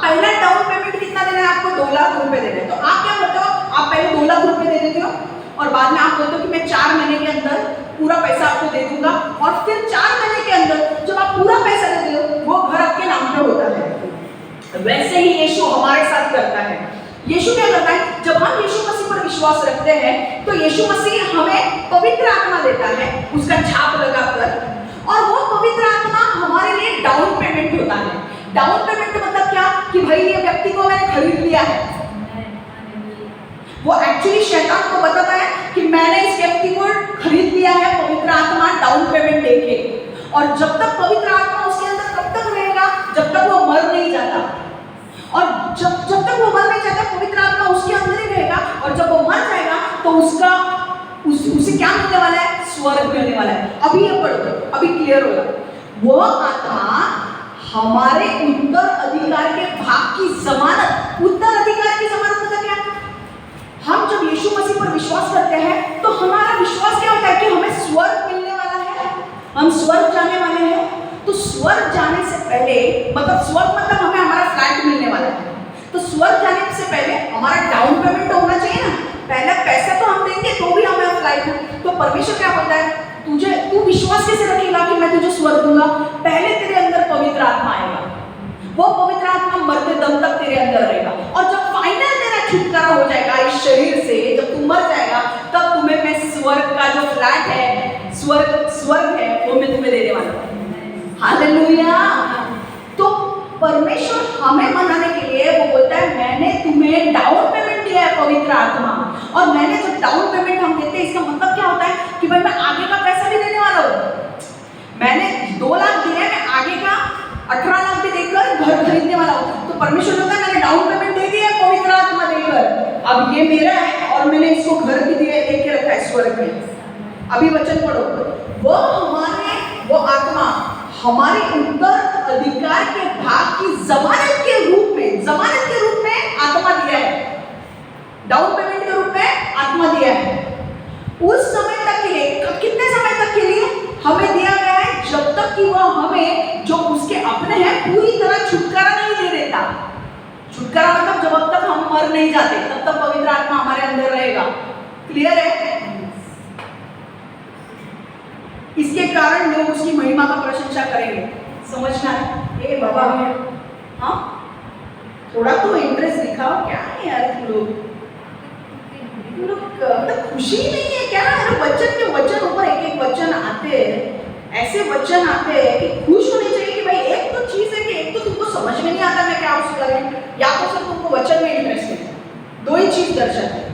पहला डाउन पेमेंट कितना देना है आपको, 2 लाख रुपए देना है। तो आप क्या करते हो, आप पहले 2 लाख रुपए दे देते हो और बाद में आप बोलते हो कि मैं 4 महीने के अंदर पूरा पैसा आपको दे दूंगा, और फिर 4 महीने के अंदर जब आप पूरा पैसा देते हो वो घर आपके नाम पे होता है। वैसे ही यीशु हमारे साथ करता है। यीशु क्या करता है, जब हम यीशु मसीह पर विश्वास रखते हैं तो यीशु मसीह हमें पवित्र आत्मा देता है, उसका छाप लगाकर, और वो पवित्र आत्मा हमारे लिए डाउन पेमेंट होता है। डाउन पेमेंट मतलब क्या, कि भाई ये व्यक्ति को मैंने खरीद लिया है। वो एक्चुअली शैतान को बताता है कि मैंने इस व्यक्ति को खरीद लिया है पवित्र आत्मा डाउन पेमेंट देके, और जब तक पवित्र आत्मा उसके अंदर कब तक रहेगा, जब तक वो मर नहीं जाता, और जब तक वो मर नहीं जाता पवित्र आत्मा उसके अंदर ही रहेगा, और जब वो मर जाएगा तो उसे क्या मिलने वाला है, स्वर्ग मिलने वाला है। अभी ये पढ़ो, अभी क्लियर होगा। वो आत्मा हमारे उत्तराधिकार के भाग की जमानत, उत्तराधिकार की जमानत मतलब क्या, हम जब यीशु मसीह पर विश्वास करते हैं तो हमारा विश्वास क्या होता है कि हमें स्वर्ग मिलने वाला है, हम स्वर्ग जाने वाले हैं। तो स्वर्ग जाने से पहले, मतलब स्वर्ग मतलब हमें हमारा फ्लैट मिलने वाला है, तो स्वर्ग जाने से पहले हमारा डाउन पेमेंट तो होना चाहिए ना। पहले पैसा तो हम देंगे तो भी हमें फ्लाइट है। तो परमेश्वर क्या बोलता है, तू विश्वास कैसे रखेगा कि मैं तुझे स्वर्ग दूंगा, पहले तेरे अंदर पवित्र आत्मा आएगा, वो पवित्र आत्मा मरते दम तक तेरे अंदर रहेगा, और जब फाइनल तेरा छुटकारा हो जाएगा इस शरीर से, जब तू मर जाएगा, तब तुम्हें मैं स्वर्ग का जो फ्लैट है, स्वर्ग है, वो मैं तुम्हें देने वाला हूँ। हालेलुया। तो परमेश्वर हमें मनाने के लिए वो बोलता है मैंने तुम्हें डाउन पेमेंट दिया है पवित्र आत्मा, और मैंने जब डाउन पेमेंट हम देते हैं इसका मतलब क्या होता है कि भाई मैं आगे का पैसा भी देने वाला हूँ। मैंने 2 लाख दिया है, मैं आगे का 18 लाख भी देकर घर खरीदने वाला हूँ। तो परमेश्वर बोलता है मैंने डाउन पेमेंट दे दिया है पवित्र आत्मा देकर, अब ये मेरा है और मैंने इसको घर भी दिया लेके रखा है स्वर्ग में। अभी वचन पढ़ो, वो आत्मा हमारे उत्तराधिकार के भाग की जमानत के रूप में आत्मा दिया है, डाउन पेमेंट के रूप में आत्मा दिया है। उस समय तक के लिए, कितने समय तक के लिए हमें दिया गया है, जब तक कि वह हमें जो उसके अपने हैं पूरी तरह छुटकारा नहीं दे देता। छुटकारा मतलब जब तक हम मर नहीं जाते तब तक पवित्र आत्मा हमारे अंदर रहेगा। क्लियर है? इसके कारण लोग उसकी महिमा का प्रशंसा करेंगे। समझना है? ए बाबा, हाँ थोड़ा तो इंटरेस्ट दिखाओ। क्या है यार तुम लोग मतलब खुशी नहीं है क्या? वचन के वचन ऊपर एक वचन आते हैं, ऐसे वचन आते हैं कि खुश होनी चाहिए कि भाई एक तो चीज है कि एक तो तुमको समझ में नहीं आता मैं क्या उसको करें, या तो फिर तुमको वचन में इंटरेस्ट है। 2 ही चीज दर्शाते हैं,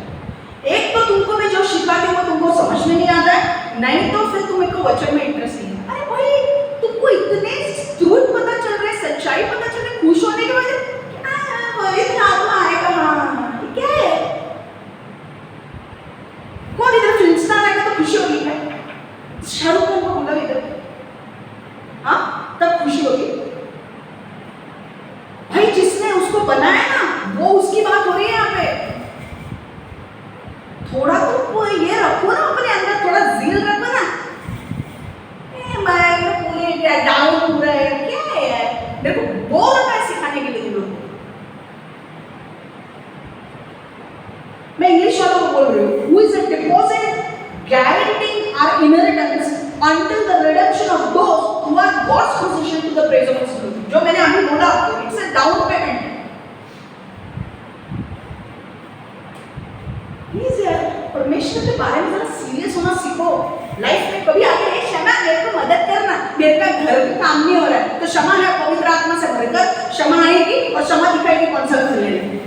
एक तो तुमको मैं जो सिखाती हूँ तुमको समझ में नहीं आता है, नहीं तो फिर तुमको वचन में इंटरेस्ट नहीं है। अरे भाई तुमको इतने ट्रूथ पता चल रहे, सच्चाई पता चल रही, खुश होने के बाद इतना आत्मा आएगा। हाँ क्या है, कौन इधर फिल्म स्टार आएगा तो खुशी होगी क्या? शाहरुख खान को बोला इधर, हाँ तब खुशी होगी भाई। जिसने उसको बनाया ना वो उसकी बात हो रही है यहाँ पे। थोड़ा तो ये रखो ना अपने अंदर, थोड़ा ज़ील रखो ना। मैं पूरे क्या डाउन पूरा है क्या है यार, देखो बोल रहा है सिखाने के लिए तुम लोग। मैं इंग्लिश वालों को बोल रही हूँ, who is a deposit guaranteeing our inheritance until the redemption of those who are God's possession to the praise of His glory. जो मैंने अभी बोला आपको, it's a down payment. Please यार परमेश्वर के बारे में जरा सीरियस होना सीखो। लाइफ में कभी आगे एक क्षमा मेरे को मदद करना, मेरे का घर का काम नहीं हो रहा है, तो क्षमा है पवित्र आत्मा से भरकर क्षमा आएगी और क्षमा दिखाएगी कौन सा घर लेने।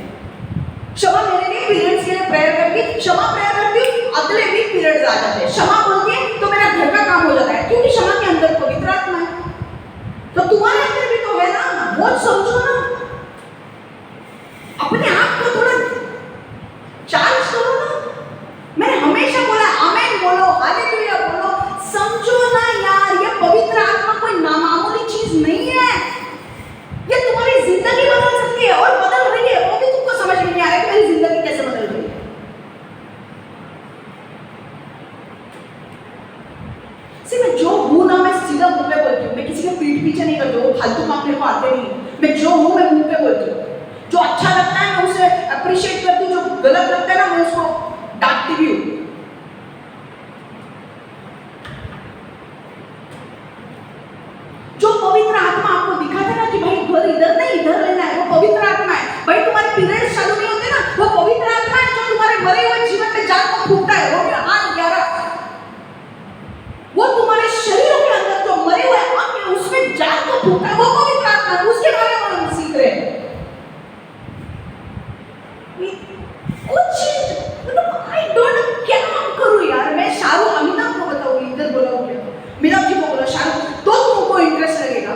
क्षमा मेरे लिए पीरियड्स के लिए प्रेयर करती, क्षमा प्रेयर करती, अगले वीक पीरियड्स आ जाते हैं, क्षमा बोलती है तो मेरा घर का काम हो जाता है, क्योंकि क्षमा के अंदर पवित्र आत्मा है। तो तुम्हारे अंदर भी तो है ना, वो समझो ना, अपने आप को थोड़ा चार्ज करो ना। मैंने हमेशा बोला आमेन बोलो, हालेलुया बोलो, समझो ना यार, ये पवित्र आत्मा कोई नामामूली चीज नहीं है, ये तुम्हारी जिंदगी बदल सकती है और बदल रही है, वो भी तुमको समझ में नहीं आ रहा है कि मेरी जिंदगी कैसे बदल रही है। मैं जो हूं ना, मैं सीधा मुंह पे बोलती हूँ, मैं किसी के पीठ पीछे नहीं करती हूँ, फालतू काम मेरे को आते नहीं। मैं जो हूं मैं मुंह पे बोलती हूँ, जो अच्छा लगता है मैं उसे अप्रिशिएट करती हूँ, जो गलत लगता है ना मैं उसको डांटती भी हूँ। जो पवित्र आत्मा आपको दिखाता है ना कि भाई घर इधर नहीं इधर लेना है, वो पवित्र आत्मा है। भाई तुम्हारे पीरियड्स चालू नहीं होते ना, वो पवित्र आत्मा है जो तुम्हारे मरे हुए जीवन में जान को फूंकता है। वो भी 8-11 वो तुम्हारे शरीरों के अंदर जो मरे हुए अंग है उसमें जान को फूंकता है, वो पवित्र आत्मा है। उसके बारे में हम सीख रहे हैं। कुछ मतलब आई डोंट क्या करूं यार, मैं शाहरुख अमिताभ को बताऊं, इधर बोलाऊं क्या, मीराब जी को बोला शाहरुख, तो तुमको इंटरेस्ट लगेगा।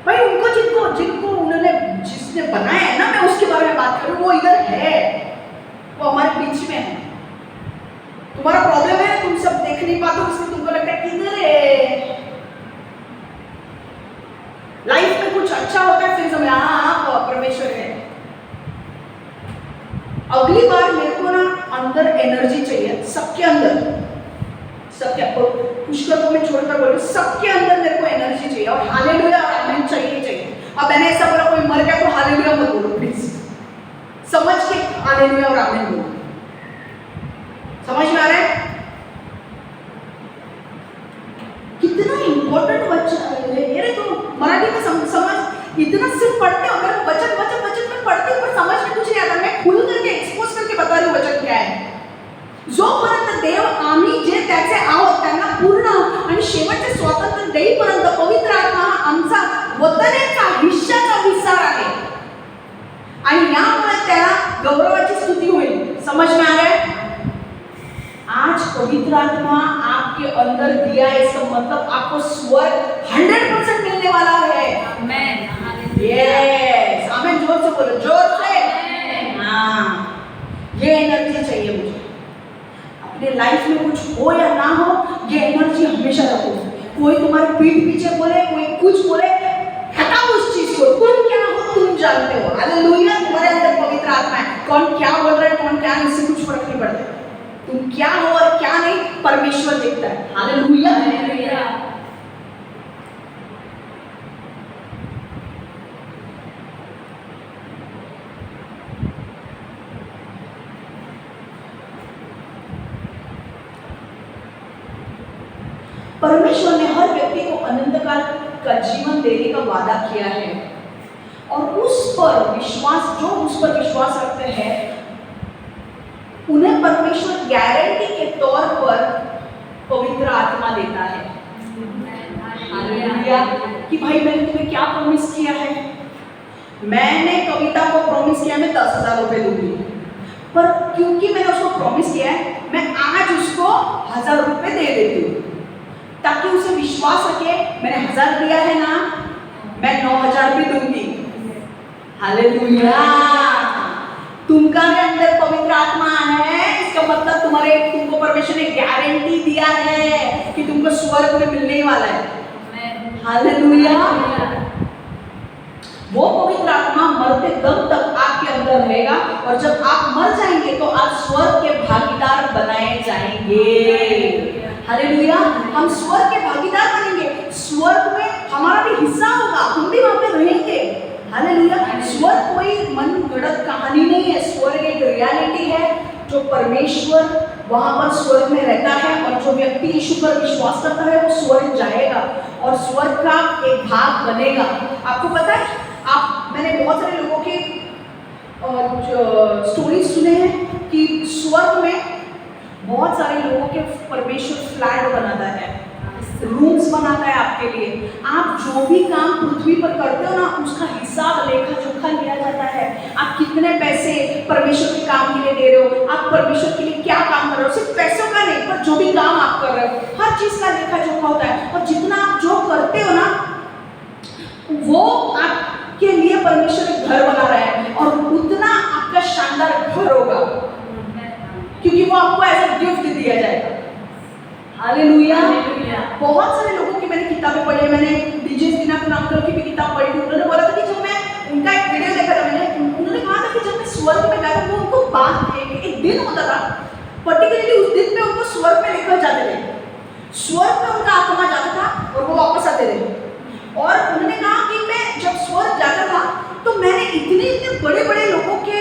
भाई उनको जिनको उन्होंने जिसने बनाया है ना, मैं उसके बारे में बात करूं, वो इधर है, वो हमारे बीच में है। तुम्हारा प्रॉब्लम है तुम सब देख नहीं पाते, इसलिए तुमको लगता है किधर है। लाइफ में कुछ अच्छा होता है फिर समझ हाँ परमेश्वर है। अगली बार मेरे को ना अंदर एनर्जी चाहिए, सबके अंदर, सबके पुष्कर को मैं छोड़कर बोलूं, सबके अंदर मेरे को एनर्जी चाहिए और हालेलुया और आमीन चाहिए चाहिए। अब मैंने ऐसा बोला कोई मर गया तो हालेलुया मत बोलो प्लीज, समझ के हालेलुया और आमीन बोलो। समझ में आ रहा है कितना इंपॉर्टेंट बच्चा है ये। तो मराठी में समझ इतना सिर्फ पढ़ते हो, अगर वचन वचन वचन में पढ़ते हो पर समझ में कुछ नहीं आता। मैं खुल करके एक्सपोज करके बता रही हूँ वचन क्या है। जोपर्यंत देव आम्ही जे त्याचे आहोत त्यांना पूर्ण आणि शेवटचे स्वातंत्र्य देईपर्यंत पवित्र आत्मा आमचा वतनेचा हिश्श्याचा विस्तार आहे आणि यामुळे त्याला गौरवाची स्तुती होईल। समझ में आ रहा है? आज पवित्र आत्मा आपके अंदर दिया है, इसका मतलब आपको स्वर्ग 100% मिलने वाला है। आमेन। यस, आमेन जोर से बोलो, जोर से। हाँ, ये एनर्जी चाहिए मुझे। अपने लाइफ में कुछ हो या ना हो, ये एनर्जी हमेशा रखो। कोई तुम्हारे पीठ पीछे बोले, कोई कुछ बोले, हटाओ उस चीज को। तुम क्या हो तुम जानते हो। हालेलुया, तुम्हारे अंदर पवित्र आत्मा है। कौन क्या बोल रहा है कौन क्या है, इससे कुछ फर्क नहीं पड़ता। तुम क्या हो और क्या नहीं परमेश्वर देखता है। Hallelujah, hallelujah. परमेश्वर ने हर व्यक्ति को अनंत काल का जीवन देने का वादा किया है और उस पर विश्वास, जो उस पर विश्वास रखते हैं उन्हें परमेश्वर गारंटी के तौर पर पवित्र आत्मा देता है। हालेलुया। कि भाई मैंने तुम्हें क्या प्रॉमिस किया है, मैंने कविता को प्रॉमिस किया मैं 10,000 रुपए दूंगी, पर क्योंकि मैंने उसको प्रॉमिस किया है मैं आज उसको 1,000 रुपए दे देती हूँ ताकि उसे विश्वास रखे मैंने 1,000 दिया है ना, मैं 9,000 भी दूंगी। हालेलुया। तुम्हारे अंदर पवित्र आत्मा है, इसका मतलब तुमको परमेश्वर ने गारंटी दिया है कि तुमको स्वर्ग में मिलने वाला है। हालेलुया। वो पवित्र आत्मा मरते दम तक आपके अंदर रहेगा और जब आप मर जाएंगे तो आप स्वर्ग के भागीदार बनाए जाएंगे। हालेलुया। हम स्वर्ग के भागीदार बनेंगे, स्वर्ग में हमारा भी हिस्सा होगा, हम भी वहां पे रहेंगे। हालेलुया। स्वर्ग कोई मन गढ़ंत कहानी नहीं है, स्वर्ग एक रियलिटी है जो परमेश्वर वहां पर स्वर्ग में रहता है, और जो व्यक्ति यीशु पर विश्वास करता है वो स्वर्ग जाएगा और स्वर्ग का एक भाग बनेगा। आपको पता है, मैंने बहुत सारे लोगों के स्टोरी सुने हैं कि स्वर्ग में बहुत सारे लोगों के परमेश्वर फ्लैट बनाता है, रूम्स बनाता है आपके लिए। आप जो भी काम पृथ्वी पर करते हो ना, उसका हिसाब लेखा जोखा लिया जाता है। आप कितने पैसे परमेश्वर के काम के लिए दे रहे हो, आप परमेश्वर के लिए क्या काम कर रहे हो, सिर्फ पैसों का नहीं, पर जो भी काम आप कर रहे हो हर चीज का लेखा जोखा होता है। और जितना आप जो करते हो ना, वो आपके लिए परमेश्वर एक घर बना रहा है, और उतना आपका शानदार घर होगा, क्योंकि वो आपको एज अ गिफ्ट दिया जाएगा। हालेलुया। बहुत सारे लोगों की मैंने किताबें पढ़ी है, मैंने डीजे दिनाकर अंकल की भी किताब पढ़ी थी। उन्होंने बोला था कि जब मैं उनका एक वीडियो देखा था, उन्होंने कहा था कि जब मैं स्वर्ग में गया था, वो उनको बात एक दिन होता था, पर्टिकुलरली उस दिन में उनको स्वर्ग में लेकर जाते थे। स्वर्ग में उनका आत्मा जाता था और वो वापस आते थे। और उन्होंने कहा कि मैं जब स्वर्ग जाता था तो मैंने इतने बड़े बड़े लोगों के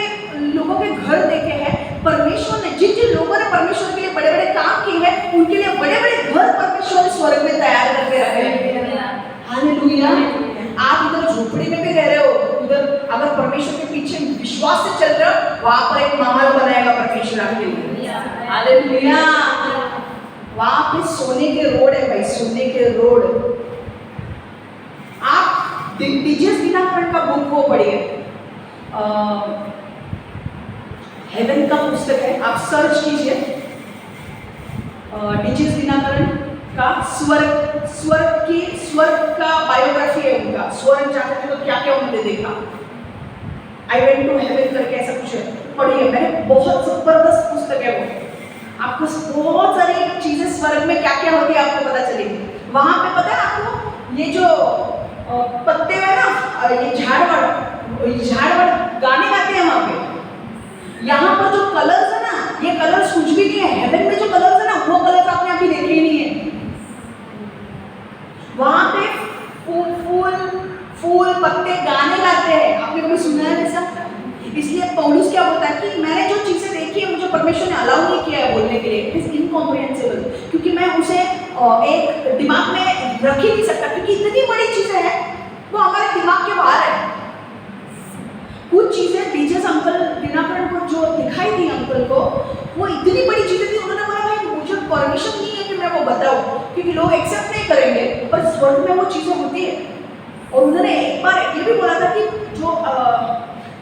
घर देखे हैं। परमेश्वर ने जिन लोगों ने परमेश्वर के लिए बड़े बड़े काम किए हैं, उनके लिए बड़े बड़े घर परमेश्वर ने स्वर्ग में तैयार करके रखे हैं। हालेलुया। आप इधर झोपड़ी में भी रह रहे हो, उधर अगर परमेश्वर के पीछे विश्वास से चल रहे हो, वहां पर एक महल बनाएगा परमेश्वर आपके लिए। हालेलुया। वहां पे सोने के रोड है भाई, सोने के रोड। आप डीजेस दिनाकर का बुक वो पढ़िए, हेवन का पुस्तक है, आप सर्च कीजिए डीजेस दिनाकर का स्वर्ग का बायोग्राफी है उनका। स्वर्ग जाते थे तो क्या क्या उन्होंने देखा, आई वेंट टू हेवन करके ऐसा कुछ है, पढ़िए। मैंने बहुत जबरदस्त पुस्तक है वो। आपको बहुत सारी चीजें स्वर्ग में क्या क्या होती है आपको पता चलेगी। वहां पे पता है आपको, ये जो पत्ते है ना, ये झाड़वाड़ गाने गाते हैं वहां पे। यहाँ पर जो कलर्स है ना, ये कलर्स कुछ भी नहीं है। हेवन में जो कलर्स है ना, वो कलर्स आपने अभी देखे ही नहीं है। वहां पे फूल पत्ते गाने गाते हैं। आपने कभी सुना है ऐसा? इसलिए पौलुस क्या बोलता है कि मैंने जो चीजें देखी है, मुझे परमेश्वर ने अलाउ नहीं किया है बोलने के लिए, इट इज इनकॉम्प्रिहेंसिबल, क्योंकि मैं उसे एक दिमाग में रख ही नहीं सकता, क्योंकि इतनी बड़ी चीजें हैं वो हमारे दिमाग के बाहर है। कुछ चीजें डीजे अंकल दिनाकर को जो दिखाई थी अंकल को, वो इतनी बड़ी चीजें थी। उन्होंने बोला भाई मुझे परमिशन नहीं है कि मैं वो बताऊं, क्योंकि लोग एक्सेप्ट नहीं करेंगे, पर स्वर्ग में वो चीजें होती है। और उन्होंने एक बार ये भी बोला था कि जो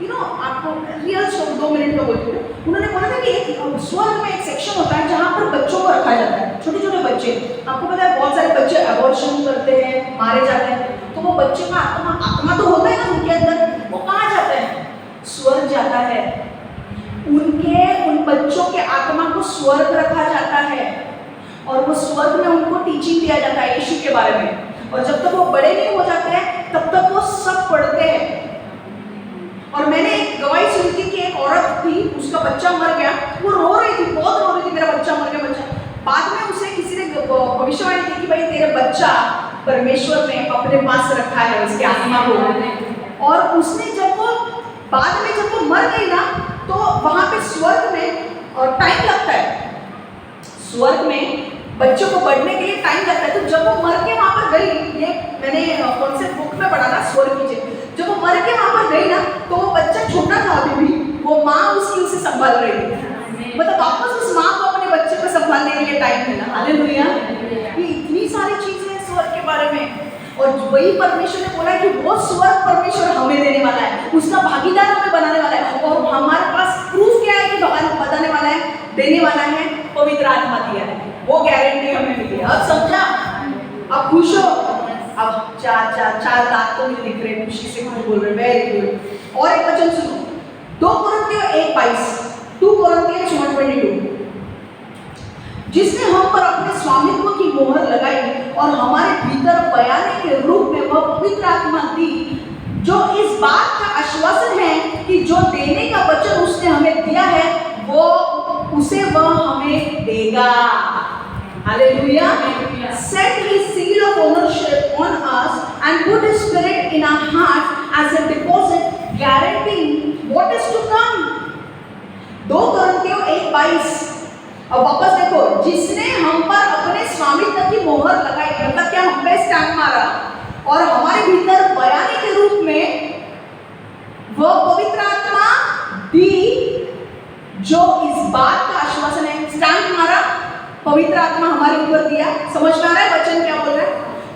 आपको रियल स्टोरी 2 मिनट में बोलती हूँ। उन्होंने बोला था कि एक स्वर्ग में एक सेक्शन होता है जहाँ पर बच्चों को रखा जाता है, छोटे छोटे बच्चे। आपको पता है बहुत सारे बच्चे अबॉर्शन करते हैं, मारे जाते हैं, तो वो बच्चे का आत्मा तो होता है ना उनके अंदर, वो कहाँ जाता है? स्वर्ग जाता है। उन बच्चों के आत्मा को स्वर्ग रखा जाता है, और वो स्वर्ग में उनको टीचिंग दिया जाता है यीशु के बारे में। और जब तक वो बड़े नहीं हो जाते हैं, तब तक वो सब पढ़ते हैं। और मैंने एक गवाही सुनी थी कि एक औरत थी, उसका बच्चा मर गया, वो रो रही थी, बहुत रो रही थी, मेरा बच्चा मर गया। बाद में उसे किसी ने भविष्यवाणी की कि भाई तेरे बच्चा परमेश्वर ने अपने पास रखा है, उसके आत्मा को। और उसने जब वो बाद में जब वो मर गई ना, तो वहां पे स्वर्ग में और टाइम लगता है, स्वर्ग में बच्चों को बढ़ने के लिए टाइम लगता है। तो जब वो मर के वहां पर गई, ये मैंने कौन से बुक में पढ़ा था, स्वर्ग की चीज, जब वो मर के वहां पर गई ना, तो वो बच्चा छोटा था अभी भी, वो माँ उसकी उसे संभाल रही थी। मतलब वापस उस माँ को अपने बच्चे को संभालने के लिए टाइम मिला। हालेलुया। ये इतनी सारी चीजें हैं स्वर्ग के बारे में, और वही परमेश्वर ने बोला कि वो स्वर्ग परमेश्वर हमें देने वाला है, उसका भागीदार हमें बनाने वाला है। और हमारे पास प्रूफ क्या है कि भगवान बताने वाला है, देने वाला है? पवित्र आत्मा दिया है, वो गारंटी हमें मिली है। अब समझा? अब खुश हो? अब चार दांत तो मुझे दिख रहे हैं, खुशी से कुछ बोल रहे हैं, वेरी गुड। और एक वचन सुनो, 2 कोरिन्थियों 1:22, 2 कोरिन्थियों 1:22, जिसने हम पर अपने स्वामित्व की मोहर लगाई और हमारे भीतर बयाने के रूप में वह पवित्र आत्मा दी, जो इस बात का आश्वासन है कि जो देने का वचन उसने हमें दिया है, वो उसे वह हमें देगा। Hallelujah. Set his seal of ownership on us and put his spirit in our hearts as a deposit, guaranteeing what is to come. 2 कोरिन्थियों 1:22, अब वापस देखो, जिसने हम पर अपने स्वामित्व की मोहर लगाई, मतलब क्या, हम पे स्टैंप मारा और हमारे भीतर बयानी के रूप में वह पवित्र आत्मा दी, जो इस बात का आश्वासन है। स्टैंप मारा, पवित्र आत्मा हमारे ऊपर दिया। समझ में आ रहा है वचन क्या बोल रहा है?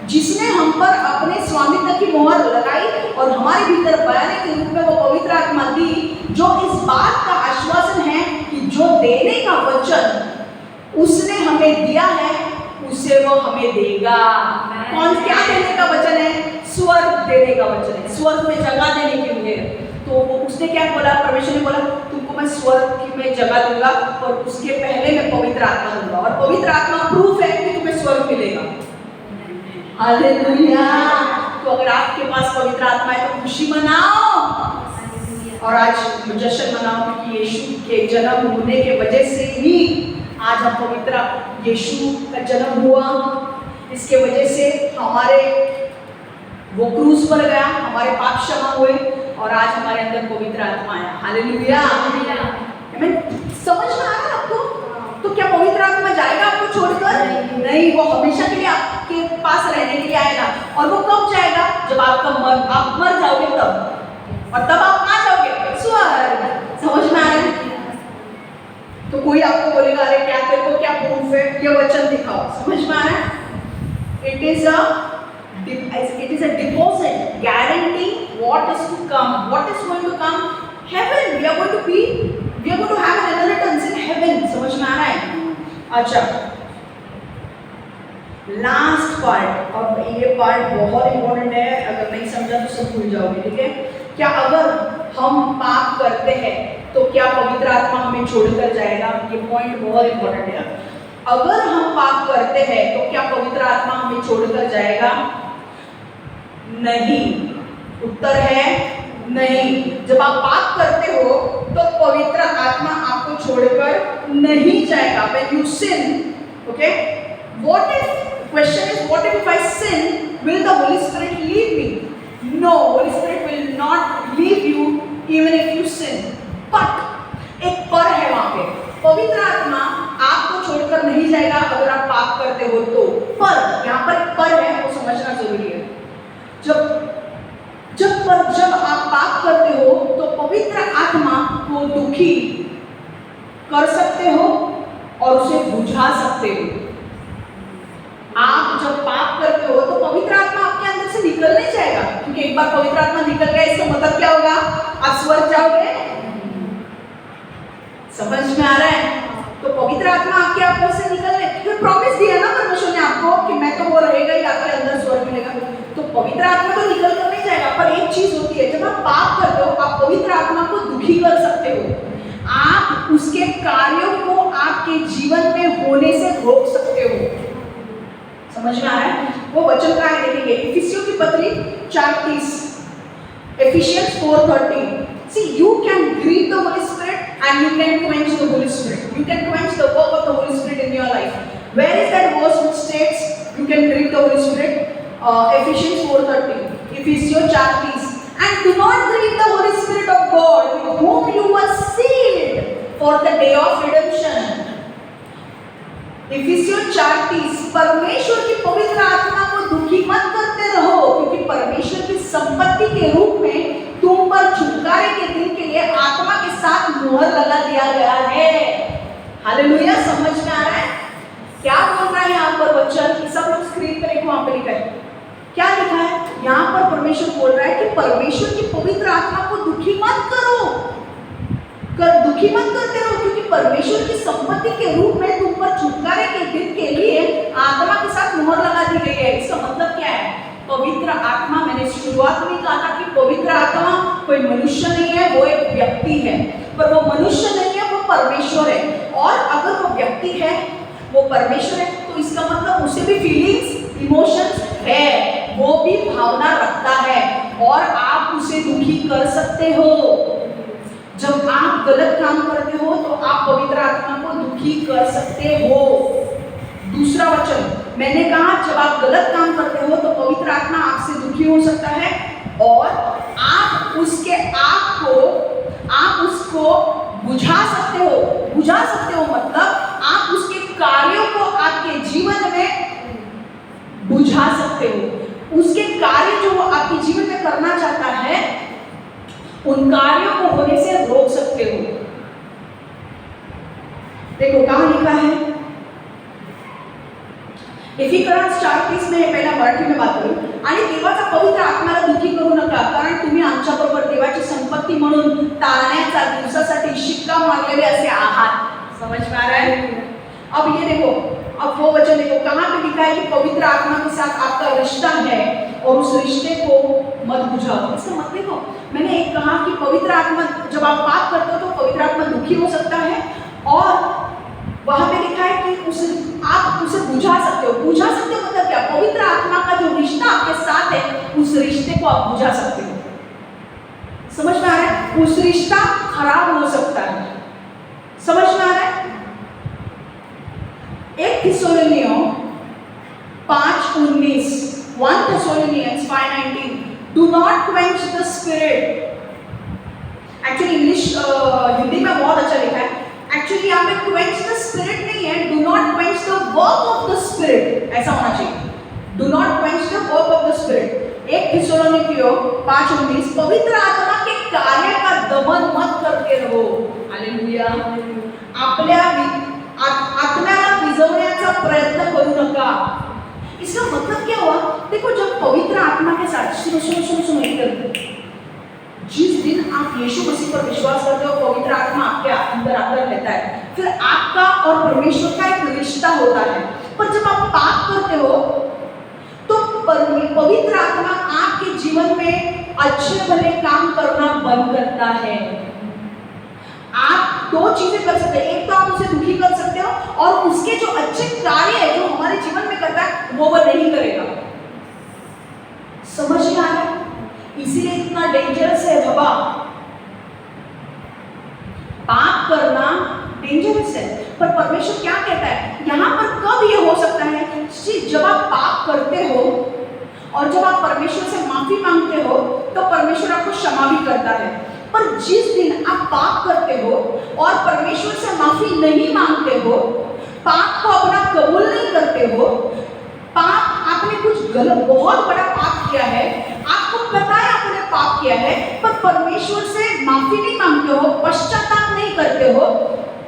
जिसने हम पर अपने स्वामित्व की मोहर लगाई और हमारे भीतर बयानी के रूप में वो पवित्र आत्मा दी, जो इस बात का आश्वासन है कि जो देने का वचन उसने हमें दिया है उसे वो हमें देगा। कौन, क्या देने का वचन है? स्वर्ग देने का वचन है, स्वर्ग में जगह देने के लिए। तो वो उसने क्या बोला? परमेश्वर ने बोला तुमको मैं स्वर्ग में जगह दूंगा और उसके पहले मैं पवित्र आत्मा दूंगा, और पवित्र आत्मा प्रूफ है कि तुम्हें स्वर्ग मिलेगा। हालेलुया। तो अगर आपके पास पवित्र आत्मा है तो खुशी मनाओ और आज जश्न मनाओ, क्योंकि यीशु के जन्म होने के वजह से ही आज हम पवित्र, यीशु का जन्म हुआ, इसके वजह से हमारे वो क्रूस पर गया, हमारे पाप क्षमा हुए और आज हमारे अंदर पवित्र आत्मा आया। हालेलुया। समझ में आ रहा है आपको? तो क्या पवित्र आत्मा जाएगा आपको छोड़कर? नहीं, वो हमेशा के लिए आपके पास रहने के लिए आएगा। और वो कब जाएगा? जब आप मर जाओगे तब, और तब आप कहाँ जाओगे? स्वर्ग। समझ में आ रहा है? तो कोई आपको बोलेगा अरे क्या तेरे को क्या प्रूफ है? ये वचन दिखाओ। समझ में आ रहा है? It is a deposit guaranteeing what is to come. What is going to come? Heaven. We are going to have an inheritance in heaven. समझ में आ रहा है? अच्छा, लास्ट पार्ट, अब ये पार्ट बहुत इंपॉर्टेंट है, अगर नहीं समझा तो सब भूल जाओगे, ठीक है? क्या अगर हम पाप करते हैं तो क्या पवित्र आत्मा हमें छोड़कर जाएगा? ये पॉइंट बहुत इंपॉर्टेंट है। अगर हम पाप करते हैं तो क्या पवित्र आत्मा हमें छोड़कर जाएगा? नहीं। उत्तर है नहीं। जब आप पाप करते हो तो पवित्र आत्मा आपको छोड़कर नहीं जाएगा। When you sin, okay? What if? Question is, what if I sin? Will the Holy Spirit leave me? No, Holy Spirit will not leave you even if you sin. But एक पर है वहाँ पे, पवित्र आत्मा आपको छोड़कर नहीं जाएगा अगर आप पाप करते हो तो। पर यहाँ पर एक पर है, वो समझना जरूरी है। जब आप पाप करते हो तो पवित्र आत्मा को दुखी कर सकते हो और उसे बुझा सकते हो। आप जब पाप करते हो तो पवित्र आत्मा आपके अंदर से निकल नहीं जाएगा, क्योंकि एक बार पवित्र आत्मा निकल गया इसका मतलब क्या होगा? आप स्वर्ग जाओगे। समझ में आ रहा है? तो पवित्र आत्मा आपके आप से निकलने, फिर प्रॉमिस दिया ना परमेश्वर ने आपको कि मैं तो वो रहेगा ही आपके अंदर, स्वर्ग मिलेगा। तो पवित्र आत्मा तो निकल कर नहीं जाएगा, पर एक चीज होती है, जब आप पाप करते हो आप पवित्र आत्मा को दुखी कर सकते हो। आप उसके कार्यों को आपके जीवन में होने से रोक सकते हो। समझ में आ रहा है? वो वचन का है, देखेंगे इफिसियों की पत्री 4:30, Ephesians 4:13. See, you can grieve the Holy Spirit and you can quench the Holy Spirit. You can quench the work of the Holy Spirit in your life. Where is that verse which states you can grieve the Holy Spirit? Ephesians 4:13. Ephesians 4:30. And do not grieve the Holy Spirit of God, with whom you were sealed for the day of redemption. इफिसियों 4:30, परमेश्वर की पवित्र आत्मा को दुखी मत करते रहो, क्योंकि परमेश्वर की संपत्ति के रूप में तुम पर छुटकारे के दिन के लिए आत्मा के साथ मोहर लगा दिया गया है। हालेलुया। समझ में आ रहा है क्या बोल रहा है यहाँ पर वचन? सब लोग स्क्रीन पर देखो, वहां पे लिखा है, क्या लिखा है यहाँ पर? परमेश्वर बोल रहा है कि परमेश्वर की पवित्र आत्मा को दुखी मत करो, दुखी मत करते रहो, क्योंकि परमेश्वर की संपत्ति के रूप में तुम पर छुटकारे के दिन के लिए आत्मा के साथ मोहर लगा दी गई है। इसका मतलब क्या है? पवित्र आत्मा, मैंने शुरुआत में कहा था कि पवित्र आत्मा कोई मनुष्य नहीं है, वो एक व्यक्ति है। पर वो मनुष्य नहीं है, वो परमेश्वर है। और अगर वो व्यक्ति है, वो परमेश्वर है, तो इसका मतलब उसे भी फीलिंग्स, इमोशंस है, वो भी भावना रखता है और आप उसे दुखी कर सकते हो। जब आप गलत काम करते हो तो आप पवित्र आत्मा को दुखी कर सकते हो। दूसरा वचन मैंने कहा, जब आप गलत काम करते हो तो पवित्र आत्मा आपसे दुखी हो सकता है और आप उसको बुझा सकते हो। बुझा सकते हो मतलब आप बुझा सकते हो, उसके कार्य जो वो आपके जीवन में करना चाहता है उन कार्यों को होने से रोक सकते हो। देखो कहां लिखा है, एफिकरांस 4:30 में पहिला मराठी में बात करू, आणि देवाचा पवित्र आत्म्याला दुखी करू नका, कारण तुम्ही आमच्याबरोबर देवाची संपत्ती म्हणून तारण्याचा दिवसासाठी शिक्का मारलेले असे आहात। समझ में आ रहा है? अब ये देखो, अब वो वचन देखो कहां पे लिखा है कि पवित्र आत्मा के साथ आपका रिश्ता है और उस रिश्ते को मत बुझाओ। इसका मतलब देखो, मैंने एक कहा कि पवित्र आत्मा, जब आप पाप करते हो तो पवित्र आत्मा दुखी हो सकता है, और वहां पे लिखा है कि आप उसे बुझा सकते हो। बुझा सकते हो मतलब क्या? पवित्र आत्मा का जो रिश्ता आपके साथ है उस रिश्ते को आप बुझा सकते हो। समझ में आ रहा है? उस रिश्ता खराब हो सकता है। समझ में आ रहा है? 1 थिस्सलुनीयों 5:19, 1 Thessalonians 5:19, do not quench the spirit। Actually English Hindi में बहुत अच्छा लिखा है। एक्चुअली यहाँ पे क्वेंच द स्पिरिट नहीं है, do not quench the work of the spirit, ऐसा होना चाहिए। Do not quench the work of the spirit. 1 थिस्सलुनीयों 5:19, पवित्र आत्मा के कार्य का दमन मत करते रहो। हालेलुया। आपल्या आत्म्याला विझवण्याचा प्रयत्न करू नका। इसका मतलब क्या हुआ? देखो, जब पवित्र आत्मा के साथ सुनो एकदम, जिस दिन आप यीशु मसीह पर विश्वास करते हो, पवित्र आत्मा आपके अंदर आकर रहता है, फिर आपका और परमेश्वर का एक रिश्ता होता है। पर जब आप पाप करते हो तो पवित्र आत्मा आपके जीवन में अच्छे भले काम करना बंद करता है। आप दो चीजें कर सकते हैं, एक तो आप उसे दुखी कर सकते हो, और उसके जो अच्छे कार्य है जो हमारे जीवन में करता है वो नहीं करेगा। समझ में आ रहा है? इसीलिए इतना डेंजरस है बाबा, पाप करना डेंजरस है। पर परमेश्वर क्या कहता है यहाँ पर? कब ये हो सकता है? जब आप पाप करते हो और जब आप परमेश्वर से माफी मांगते हो तो परमेश्वर आपको क्षमा भी करता है। पर जिस दिन आप पाप करते हो और परमेश्वर से माफी नहीं मांगते हो, पाप को अपना कबूल नहीं करते हो, पाप आपने कुछ गलत बहुत बड़ा पाप किया है, आपको पता है आपने पाप किया है, पर परमेश्वर से माफी नहीं मांगते हो, पश्चाताप नहीं करते हो,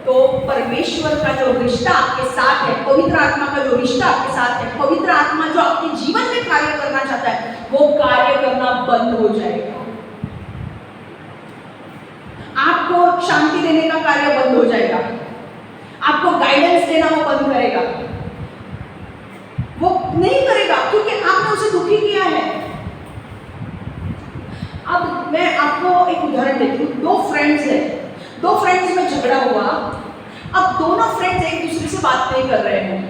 तो परमेश्वर का जो रिश्ता आपके साथ है, पवित्र आत्मा का जो रिश्ता आपके साथ है, पवित्र आत्मा जो आपके जीवन में कार्य करना चाहता है वो कार्य करना बंद हो जाएगा। आपको शांति देने का कार्य बंद हो जाएगा, आपको गाइडेंस देना वो बंद करेगा, वो नहीं करेगा, क्योंकि आपने उसे दुखी किया है। अब मैं आपको एक उदाहरण देती हूँ। दो फ्रेंड्स में झगड़ा हुआ। अब दोनों फ्रेंड्स एक दूसरे से बात नहीं कर रहे हैं,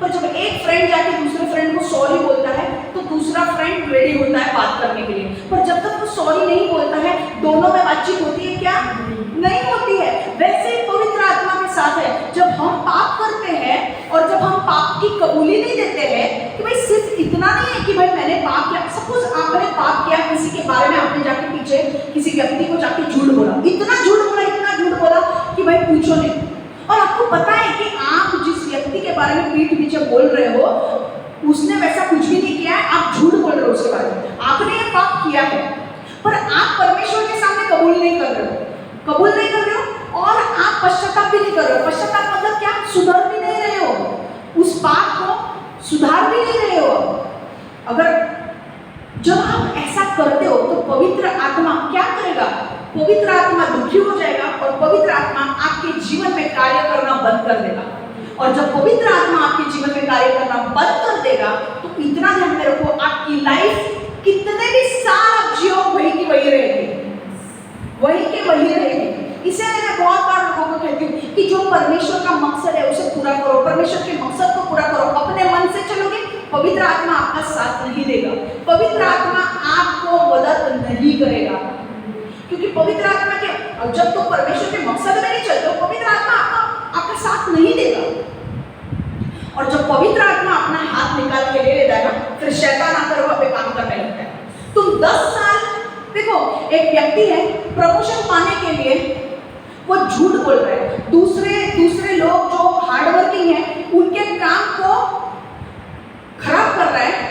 पर जब एक फ्रेंड जाके दूसरे फ्रेंड को सॉरी बोलता है तो दूसरा फ्रेंड रेडी होता है बात करने के लिए। पर जब तक वो सॉरी नहीं बोलता है, दोनों में बातचीत होती है क्या? नहीं होती है। वैसे ही पवित्र आत्मा के साथ है। जब हम पाप करते हैं और जब हम पाप की कबूली नहीं देते हैं कि भाई सिर्फ इतना नहीं है कि भाई मैंने पाप किया, सपोज आपने पाप किया, किसी के बारे में आपने जाके पीछे किसी व्यक्ति को जाके झूठ बोला, इतना झूठ बोला कि भाई पूछो नहीं, और आपको पता है कि आप जिस व्यक्ति के बारे में पीठ पीछे बोल रहे हो उसने वैसा कुछ भी नहीं किया है, आप झूठ बोल रहे हो उसके बारे में, आपने ये पाप किया है, पर आप परमेश्वर के सामने कबूल नहीं कर रहे हो और आप पश्चाताप भी नहीं कर रहे हो। पश्चाताप मतलब क्या? सुधर भी नहीं रहे हो, उस पाप को सुधार भी नहीं रहे हो। अगर जब आप ऐसा करते हो तो पवित्र आत्मा क्या करेगा? पवित्र आत्मा दुखी हो जाएगा और पवित्र आत्मा आपके जीवन में कार्य करना बंद कर देगा। और जब पवित्र आत्मा आपके जीवन में कार्य करना बंद कर देगा तो इतना ध्यान में रखो, आपकी लाइफ कितने भी साल आप जियो वही की वही रहेगी। इसीलिए मैं बहुत बार लोगों को कहती हूँ कि जो परमेश्वर का मकसद है उसे पूरा करो, परमेश्वर के मकसद को पूरा करो। अपने मन से चलोगे, पवित्र आत्मा आपका साथ नहीं देगा, पवित्र आत्मा आपको मदद नहीं करेगा, क्योंकि पवित्र आत्मा के जब तो परमेश्वर के मकसद में नहीं चलते हो, पवित्र आत्मा आपका साथ नहीं देगा। और जब पवित्र आत्मा अपना हाथ निकाल के ले लेता है ना, फिर शैतान आकर वहां पे काम करने लगता है। तुम 10 साल देखो, एक व्यक्ति है प्रमोशन पाने के लिए वो झूठ बोल रहे हैं, दूसरे लोग जो हार्ड वर्किंग है उनके काम को खराब कर रहा है,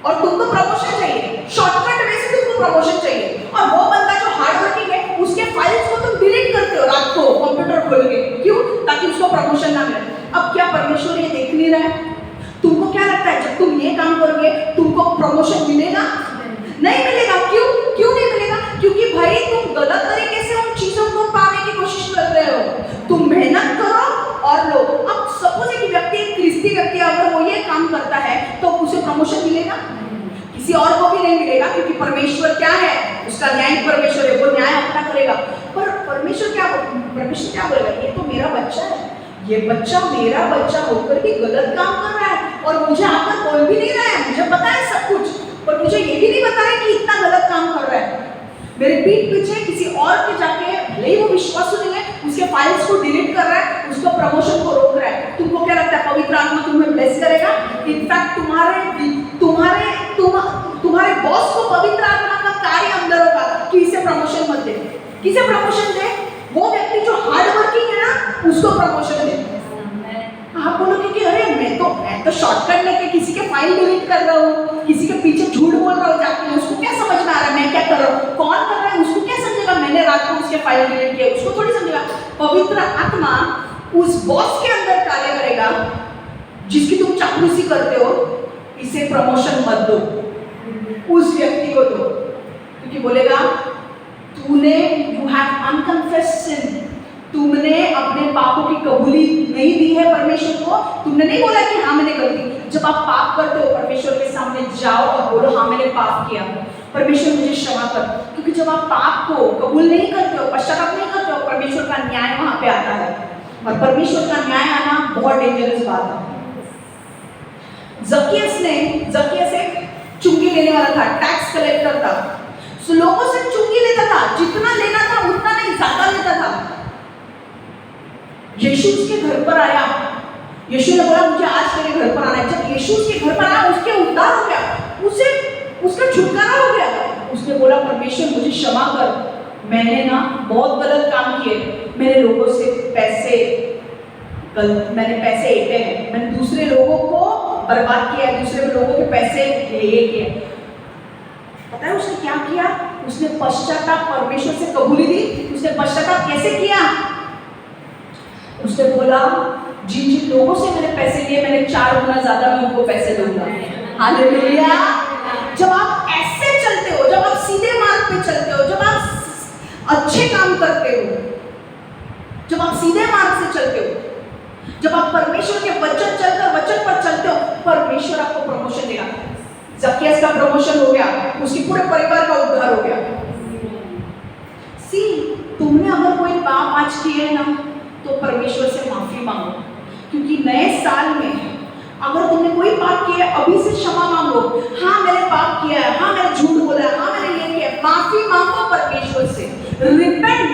और तुमको प्रमोशन चाहिए, शॉर्टकट वे से तुमको प्रमोशन चाहिए, और वो बंदा जो हार्ड वर्किंग है उसके फाइल्स को तुम डिलीट करते हो रात को कंप्यूटर खोल के, क्यों? ताकि उसको प्रमोशन ना मिले। अब क्या परमेश्वर ये देख नहीं रहा है? तुमको क्या लगता है जब तुम ये काम करोगे तुमको प्रमोशन मिलेगा? नहीं मिलेगा। क्यों? क्यों नहीं मिलेगा? क्योंकि भाई तुम गलत तरीके से उन चीजों को पाने की कोशिश कर रहे हो। तुम मेहनत करो और लो। अब सपोज एक व्यक्ति, एक ख्रिस्ती व्यक्ति अगर वो ये काम करता है तो उसे प्रमोशन मिलेगा? किसी और को भी नहीं मिलेगा, क्योंकि परमेश्वर क्या है? उसका न्याय परमेश्वर है, वो न्याय अपना करेगा। पर परमेश्वर क्या बोलेगा? ये तो मेरा बच्चा है, ये बच्चा मेरा बच्चा होकर भी गलत काम कर रहा है और मुझे आकर बोल भी नहीं रहा है। मुझे पता है सब कुछ, पर मुझे ये भी नहीं पता है कि इतना गलत काम कर रहा है। मेरे पीठ पीछे किसी और के जाके, भले ही वो विश्वासु नहीं है, उसके फाइल्स को डिलीट कर रहा है, उसको प्रमोशन को रोक रहा है। तुमको क्या लगता है पवित्र आत्मा तुम्हें ब्लेस करेगा? इनफैक्ट तुम्हारे बॉस को पवित्र आत्मा का कार्य अंदर होगा कि इसे प्रमोशन मत दे। किसे प्रमोशन दे? वो व्यक्ति जो हार्ड वर्किंग है ना, उसको प्रमोशन दे। आप बोलोगे कि अरे मैं तो शॉर्टकट लेके किसी के फाइल डिलीट कर रहा हूँ, किसी के पीछे झूठ बोल रहा हूँ जाके, उसको क्या समझ में आ रहा है मैं क्या कर रहा हूँ? कौन कर रहा है उसको क्या समझेगा? मैंने रात को उसके फाइल डिलीट किया, उसको थोड़ी समझेगा। पवित्र आत्मा उस बॉस के अंदर कार्य करेगा जिसकी तुम चापलूसी करते हो। इसे प्रमोशन मत दो, उस व्यक्ति को दो, क्योंकि बोलेगा तूने यू हैव अनकन्फेस्ड सिन, तुमने अपने पापों की कबूली नहीं दी है परमेश्वर को। तुमने नहीं बोला कि हाँ मैंने गलती। जब आप पाप करते हो परमेश्वर के सामने जाओ और बोलो हाँ मैंने पाप किया, परमेश्वर मुझे क्षमा कर। क्योंकि जब आप पाप को कबूल नहीं करते हो, पश्चाताप नहीं करते हो, परमेश्वर का न्याय वहां पे आता है, और परमेश्वर का न्याय आना बहुत डेंजरस बात है। जकियस एक चुंगी लेने वाला था, टैक्स कलेक्टर था। सो लोगों से चुंगी लेता था, जितना लेना था उतना नहीं, ज्यादा लेता था। यीशु उसके घर पर आया, यीशु ने बोला मुझे आज तेरे घर पर आना है। जब यीशु उसके घर पर आया, उसके उद्धार हो गया, उसका छुटकारा हो गया। उसने बोला परमेश्वर मुझे क्षमा कर, मैंने ना बहुत गलत काम किए, मैंने लोगों से मैंने पैसे ऐंठे हैं, मैंने दूसरे लोगों को बर्बाद किया, दूसरे लोगों के पैसे ये किए। पता है उसने क्या किया? उसने पश्चाताप परमेश्वर से कबूली दी। उसने पश्चाताप कैसे किया? उसने बोला जिन जिन लोगों से मैंने पैसे लिए, मैंने 4 गुना ज्यादा मैं उनको पैसे दूंगा। हालेलुया। जब आप ऐसे चलते हो, जब आप सीधे मार्ग पे चलते हो, जब आप अच्छे काम करते हो, जब आप सीधे मार्ग से चलते हो, जब आप परमेश्वर के वचन पर चलते हो, परमेश्वर आपको प्रमोशन देगा। जकियस का प्रमोशन हो गया, उसके पूरे परिवार का उद्धार हो गया। तुमने अगर कोई पाप आज किए ना, तो परमेश्वर से माफी मांगो, क्योंकि नए साल में अगर तुमने कोई पाप किया है, अभी से क्षमा मांगो। हाँ मैंने पाप किया है, हाँ मैंने झूठ बोला है, हाँ मैंने ये किया, माफी मांगो परमेश्वर से। रिपेंट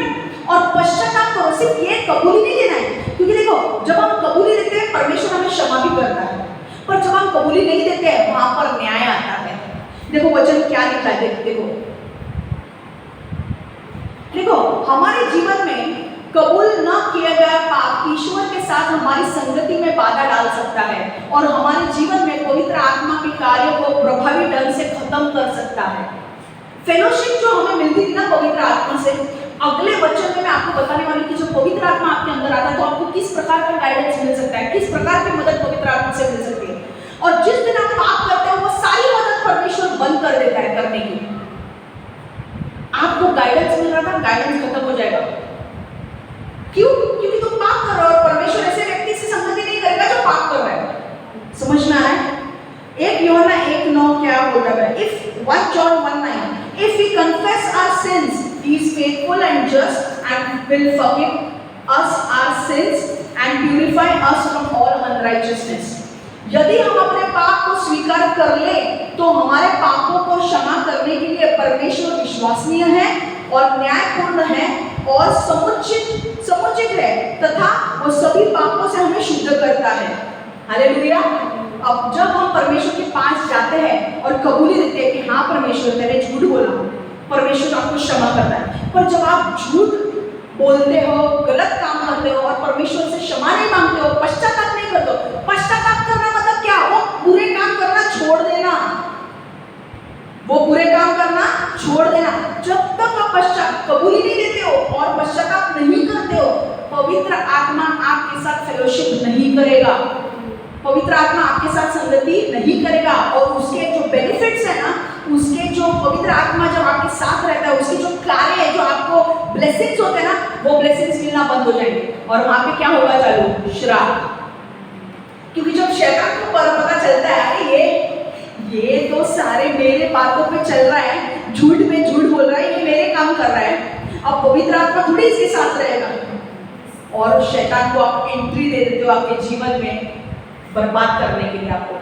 और पश्चाताप करो। सिर्फ ये कबूली नहीं देना है, क्योंकि देखो जब हम कबूली देते हैं परमेश्वर हमें क्षमा भी करता है, पर जब हम कबूली नहीं देते हैं वहां पर न्याय आता है। देखो वचन क्या लिखा है, देखो हमारे जीवन में कबूल न किया गया पाप ईश्वर के साथ हमारी संगति में बाधा डाल सकता है और हमारे जीवन में पवित्र आत्मा के कार्य को प्रभावी ढंग से खत्म कर सकता है। फेलोशिप जो हमें मिलती थी ना पवित्र आत्मा से, अगले वचन में मैं आपको बताने वाली कि जब पवित्र आत्मा आपके अंदर आता है तो आपको किस प्रकार का गाइडेंस मिल सकता है, किस प्रकार की मदद पवित्र आत्मा से मिल सकती है। और जिस दिन आप पाप करते हो वो सारी मदद परमेश्वर बंद कर देता है करने की। आपको गाइडेंस मिल रहा था, गाइडेंस खत्म हो जाएगा। क्यों? क्योंकि तुम पाप कर रहे हो और परमेश्वर ऐसे व्यक्ति से संगति नहीं करेगा जो पाप कर रहा है। समझ में आ रहा है? 1 यूहन्ना 1:9 क्या बोल रहा है? If 1 John 1:9, if we confess our sins, he is faithful and just and will forgive us our sins and purify us from all unrighteousness. यदि हम अपने पाप को स्वीकार कर ले तो हमारे पापों को क्षमा करने के लिए परमेश्वर विश्वसनीय है और न्यायपूर्ण है और समुचित है तथा वो सभी पापों से हमें शुद्ध करता है। हालेलुया। अब जब हम परमेश्वर के पास जाते हैं और कबूली देते हैं कि हाँ परमेश्वर मैंने झूठ बोला, परमेश्वर आपको क्षमा करता है। पर जब आप झूठ बोलते हो, गलत काम करते हो और परमेश्वर से क्षमा नहीं मांगते हो, पश्चाताप नहीं करते हो, पश्चाताप करना मतलब क्या? वो बुरे काम करना छोड़ देना। वो बुरे काम करना छोड़ देना। जब तक आप पश्चाताप कबूली नहीं देते हो और पश्चाताप नहीं करते हो, पवित्र आत्मा आपके साथ फेलोशिप नहीं करेगा, पवित्र आत्मा आपके साथ संगति नहीं करेगा, और उसके जो बेनिफिट्स है ना, उसके जो पवित्र आत्मा जब आपके साथ रहता है, उसके जो कार्य है, जो आपको ब्लेसिंग्स होते हैं ना, वो ब्लेसिंग्स मिलना बंद हो जाएंगे और वहां पे क्या होगा चालू? श्राप। क्योंकि जब शैतान को पता चलता है अरे ये तो सारे मेरे बातों पे चल रहा है, झूठ में झूठ बोल रहा है, ये मेरे काम कर रहा है, अब पवित्र आत्मा थोड़ी इसके साथ रहेगा, और शैतान को आप एंट्री दे देते हो आपके जीवन में बर्बाद करने के लिए आपको।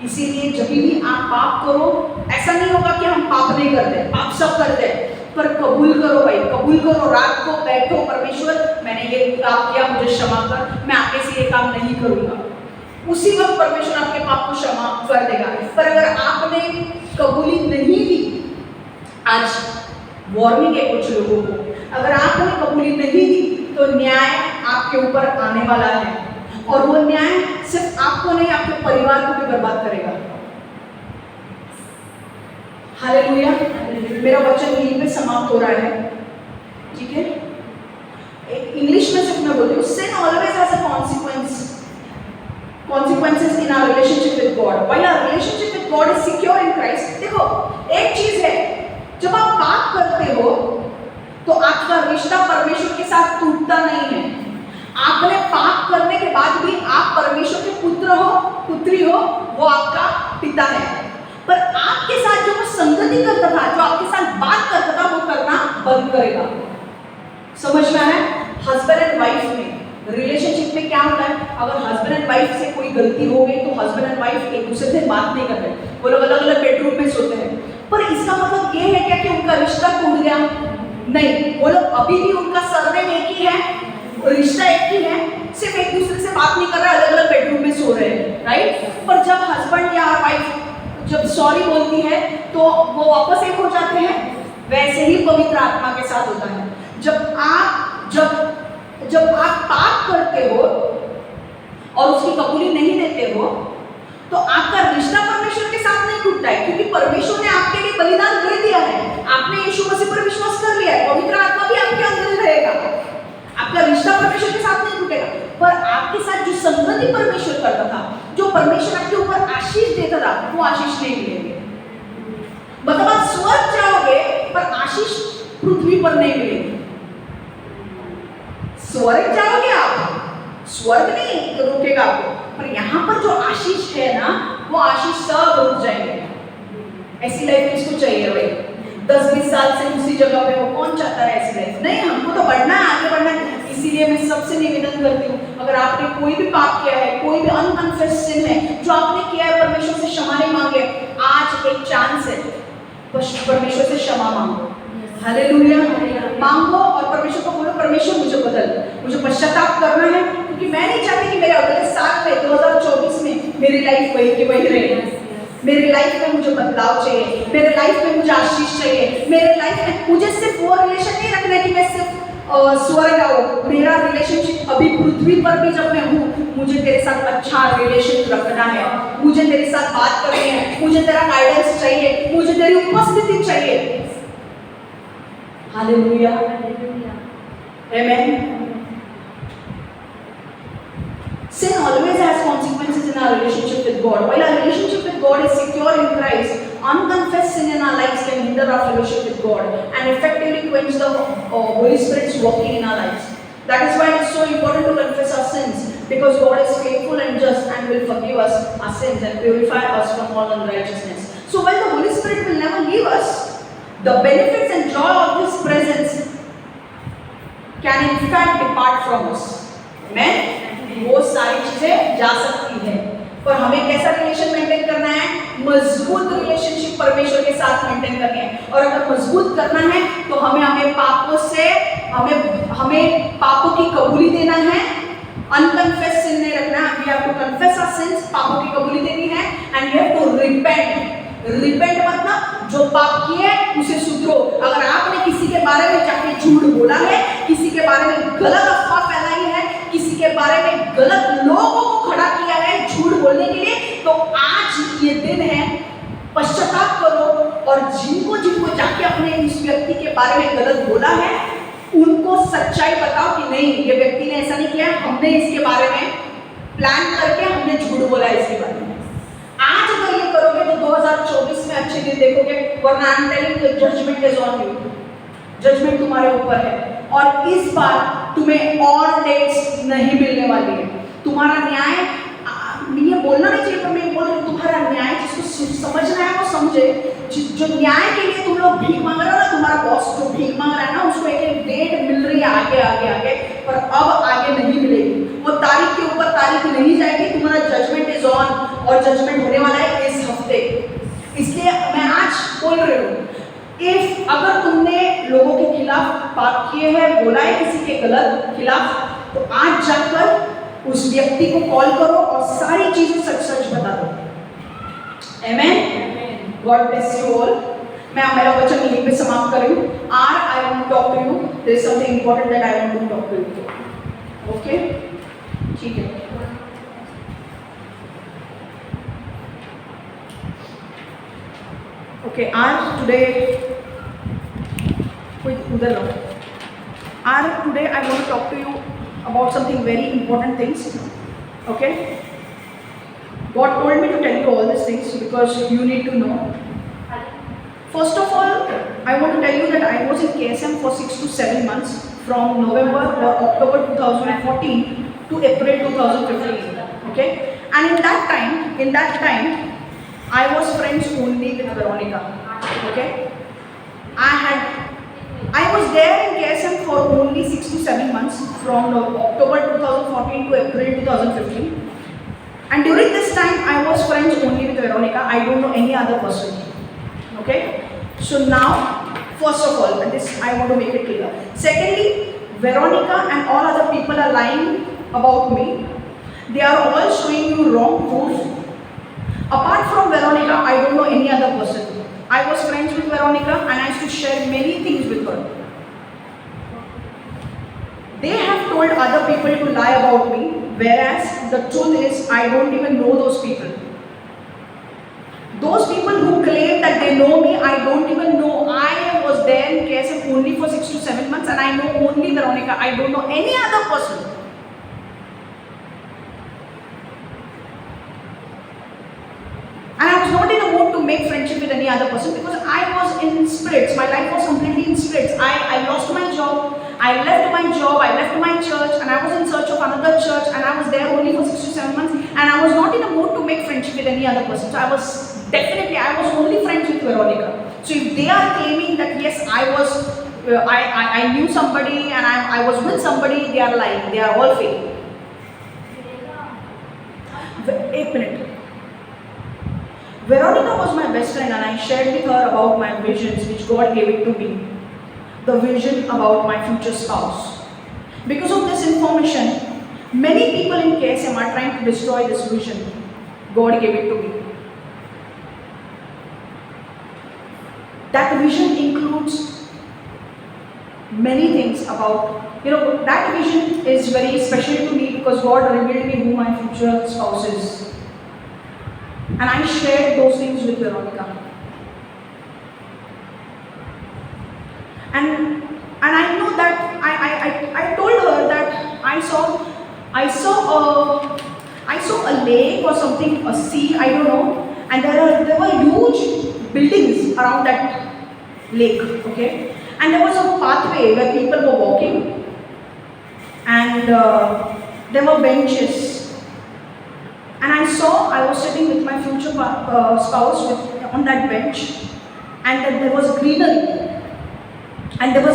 इसीलिए जब भी आप पाप करो, ऐसा नहीं होगा कि हम पाप नहीं करते, पाप सब करते हैं, पर कबूल करो भाई, कबूल करो। रात को बैठो, परमेश्वर मैंने ये काम किया, मुझे क्षमा कर, मैं आगे से ये काम नहीं करूंगा। उसी वक्त परमेश्वर आपके पाप को क्षमा कर देगा। पर अगर आपने कबूली नहीं दी, आज वार्निंग है कुछ लोगों को, अगर आपने कबूली नहीं दी तो न्याय आपके ऊपर आने वाला है, और वो न्याय सिर्फ आपको नहीं, आपके परिवार को भी बर्बाद करेगा। हालेलुया। मेरा वचन यहीं पे समाप्त हो रहा है, ठीक है? इंग्लिश में सिर्फ मैं बोलती हूँ, sin always has a consequences in our relationship with God. While our relationship with God is secure in Christ, देखो एक चीज है, जब आप पाप करते हो तो आपका रिश्ता परमेश्वर के साथ टूटता नहीं है। आपने पाप करने के बाद भी आप परमेश्वर के पुत्र हो, पुत्री हो, वो आपका पिता है, पर आपके साथ जो वो संगति करता था, जो आपके साथ बात करता था, वो करना बंद करेगा। समझ में आया? हस्बैंड एंड वाइफ में रिलेशनशिप में क्या होता है, अगर हस्बैंड एंड वाइफ से कोई गलती हो गई तो हस्बैंड एंड वाइफ एक दूसरे से बात नहीं करते, वो लोग अलग अलग बेडरूम में सोते हैं। पर इसका मतलब ये है क्या कि उनका रिश्ता टूट गया? नहीं, वो लोग अभी भी, उनका सरनेम एक ही है, रिश्ता एक ही है, सिर्फ एक दूसरे से बात नहीं कर रहे, अलग अलग बेडरूम में सो रहे हैं, राइट? पर जब हस्बैंड या वाइफ जब सॉरी बोलती है तो वो वापस एक हो जाते हैं। वैसे ही पवित्र आत्मा के साथ होता है। जब आप पाप करते हो और उसकी कबूली नहीं देते हो तो आपका रिश्ता परमेश्वर के साथ नहीं टूटता है, क्योंकि परमेश्वर ने आपके लिए बलिदान दे दिया है। आपने यीशु मसीह पर विश्वास कर लिया है, पवित्र आत्मा भी आपके अंदर रहेगा, आपका रिश्ता परमेश्वर के साथ नहीं टूटेगा। पर आपके साथ जो संगति परमेश्वर करता था, जो परमेश्वर आपके ऊपर आशीष देता था, वो आशीष नहीं मिलेगी। मतलब आप स्वर्ग जाओगे पर आशीष पृथ्वी पर नहीं मिलेगी। स्वर्ग जाओगे आप, स्वर्ग नहीं रुकेगा आपको, पर यहाँ पर जो आशीष है ना, वो आशीष सब रुक जाएंगे। ऐसी लाइफ किसको चाहिए भाई? 10-20 साल से उसी जगह पे हो, कौन चाहता है ऐसी लाइफ? नहीं, हमको तो बढ़ना है, आगे बढ़ना है। इसीलिए मैं सबसे निवेदन करती हूँ, अगर आपने कोई भी पाप किया है, कोई भी अनकन्फेस्ड सिन है जो आपने किया है, परमेश्वर से क्षमा नहीं मांगे, आज एक चांस है, परमेश्वर से क्षमा मांगो। हालेलुया, मांगो और परमेश्वर को बोलो, परमेश्वर मुझे बदल, मुझे पश्चाताप करना है, क्योंकि मैं नहीं चाहती कि मेरे अगले साल में 2024 में मेरी लाइफ वही की वही रहे। मेरी लाइफ में मुझे बदलाव चाहिए, मेरे लाइफ में मुझे आशीष चाहिए, मेरे लाइफ में मुझे सिर्फ वो रिलेशन नहीं रखना है कि मैं सिर्फ स्वर्ग आऊं। मेरा रिलेशनशिप अभी पृथ्वी पर भी जब मैं हूँ, मुझे तेरे साथ अच्छा रिलेशन रखना है, मुझे तेरे साथ बात करनी है, मुझे तेरा गाइडेंस चाहिए, मुझे तेरी उपस्थिति चाहिए। Hallelujah, amen. Sin always has consequences in our relationship with God. While our relationship with God is secure in Christ, unconfessed sin in our lives can hinder our fellowship with God and effectively quench the Holy Spirit's working in our lives. That is why it is so important to confess our sins, because God is faithful and just and will forgive us our sins and purify us from all unrighteousness. So while the Holy Spirit will never leave us, the benefits and joy of His presence can in fact depart from us. Amen. वो सारी चीजें जा सकती है, पर हमें कैसा relation maintain करना है? मजबूत रिलेशनशिप परमेश्वर के साथ मेंटेन करनी है। और अगर मजबूत करना है तो हमें पापों से हमें पापों की कबूली देना है, अनकन्फेस्ड सिन नहीं रखना है। We have to confess our sins, पापों की कबूली देनी है, and we have to repent. Repent मतलब जो पाप किए उसे सुधरो। अगर आपने किसी के बारे में जाके झूठ बोला है, किसी के बारे में गलत अफवाह फैलाई है, किसी के बारे में गलत लोगों को खड़ा किया है झूठ बोलने के लिए, तो आज ये दिन है, पश्चाताप करो ने इस व्यक्ति के बारे में गलत बोला है, उनको सच्चाई बताओ कि नहीं, ये व्यक्ति ने ऐसा नहीं किया, हमने इसके बारे में प्लान करके हमने झूठ बोला इसके बारे में। आज अगर ये करोगे तो 2024 में अच्छे दिन देखोगे, वरना I am telling you judgment is on you, judgment तुम्हारे ऊपर है। और इस बार तुम्हें और डेट्स नहीं मिलने वाली है। तुम्हारा न्याय, ये बोलना नहीं चाहिए पर मैं बोल रही हूँ, तुम्हारा न्याय जिसको समझना है वो समझे। जो न्याय के लिए तुम लोग भीख मांग रहे हो ना, तुम्हारा बॉस जो भीख मांग रहा है ना, उसको एक डेट मिल रही है आगे आगे आगे, पर अब आगे नहीं मिलेगी, वो तारीख के ऊपर तारीख नहीं जाएगी। तुम्हारा जजमेंट इज ऑन, और जजमेंट होने वाला है इस हफ्ते। इसलिए मैं आज बोल रही हूँ, इफ अगर तुमने लोगों के खिलाफ बात किए हैं, बोला है किसी के गलत खिलाफ, तो आज जाकर उस व्यक्ति को कॉल करो और सारी चीजें सच सच बता दो। Amen. God bless you all. मैं मेरा वचन यहीं पे समाप्त कर रही हूँ। I want to talk to you, there is something important that I want to talk to you. Okay, ठीक है। ओके, आज टुडे कोई उधर रहो। आज today I want to talk to you about something very important things. Okay, God told me to tell you all these things because you need to know. First of all, I want to tell you that I was in KSM for 6 to 7 months, from November or October 2014 to April 2015. Okay, and in that time I was friends only with Veronica. Okay, I was there in KSM for only 6 to 7 months, from October 2014 to April 2015. And during this time, I was friends only with Veronica. I don't know any other person. Okay? So now, first of all, and this I want to make it clear. Secondly, Veronica and all other people are lying about me. They are all showing you wrong proof. Apart from Veronica, I don't know any other person. I was friends with Veronica and I used to share many things with her. They have told other people to lie about me, whereas the truth is I don't even know those people. Those people who claim that they know me, I don't even know. I was there in KSM only for 6 to 7 months and I know only Veronica. I don't know any other person. And I was not in a mood to make friendship with any other person because I was in spirits. My life was completely in spirits. I lost my job. I left my job. I left my church, and I was in search of another church. And I was there only for 6 to 7 months. And I was not in a mood to make friendship with any other person. So I was only friends with Veronica. So if they are claiming that yes, I knew somebody and I was with somebody, they are lying. They are all fake. 1 minute. Veronica was my best friend and I shared with her about my visions which God gave it to me. The vision about my future spouse. Because of this information, many people in KSM are trying to destroy this vision. God gave it to me. That vision includes many things about, that vision is very special to me because God revealed me who my future spouse is. And I shared those things with Veronica. And I know that I told her that I saw a lake or something, a sea, I don't know, and there were huge buildings around that lake, okay? And there was a pathway where people were walking, and there were benches. And I was sitting with my future spouse on that bench, and then there was greenery, and there were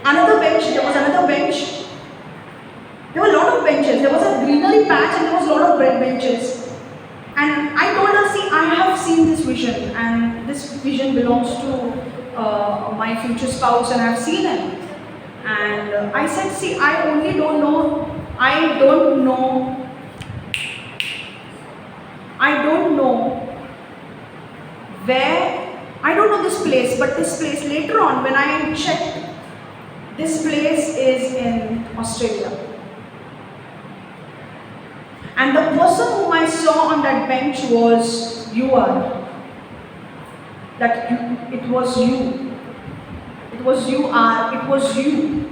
another bench. There was another bench. There were a lot of benches. There was a greenery patch, and there was a lot of benches. And I told her, see, I have seen this vision, and this vision belongs to my future spouse, and I have seen him. And I said, see, I don't know where, I don't know this place, but this place, later on when I checked, this place is in Australia. And the person whom I saw on that bench was you are. that it was you. It was you, R. It was you.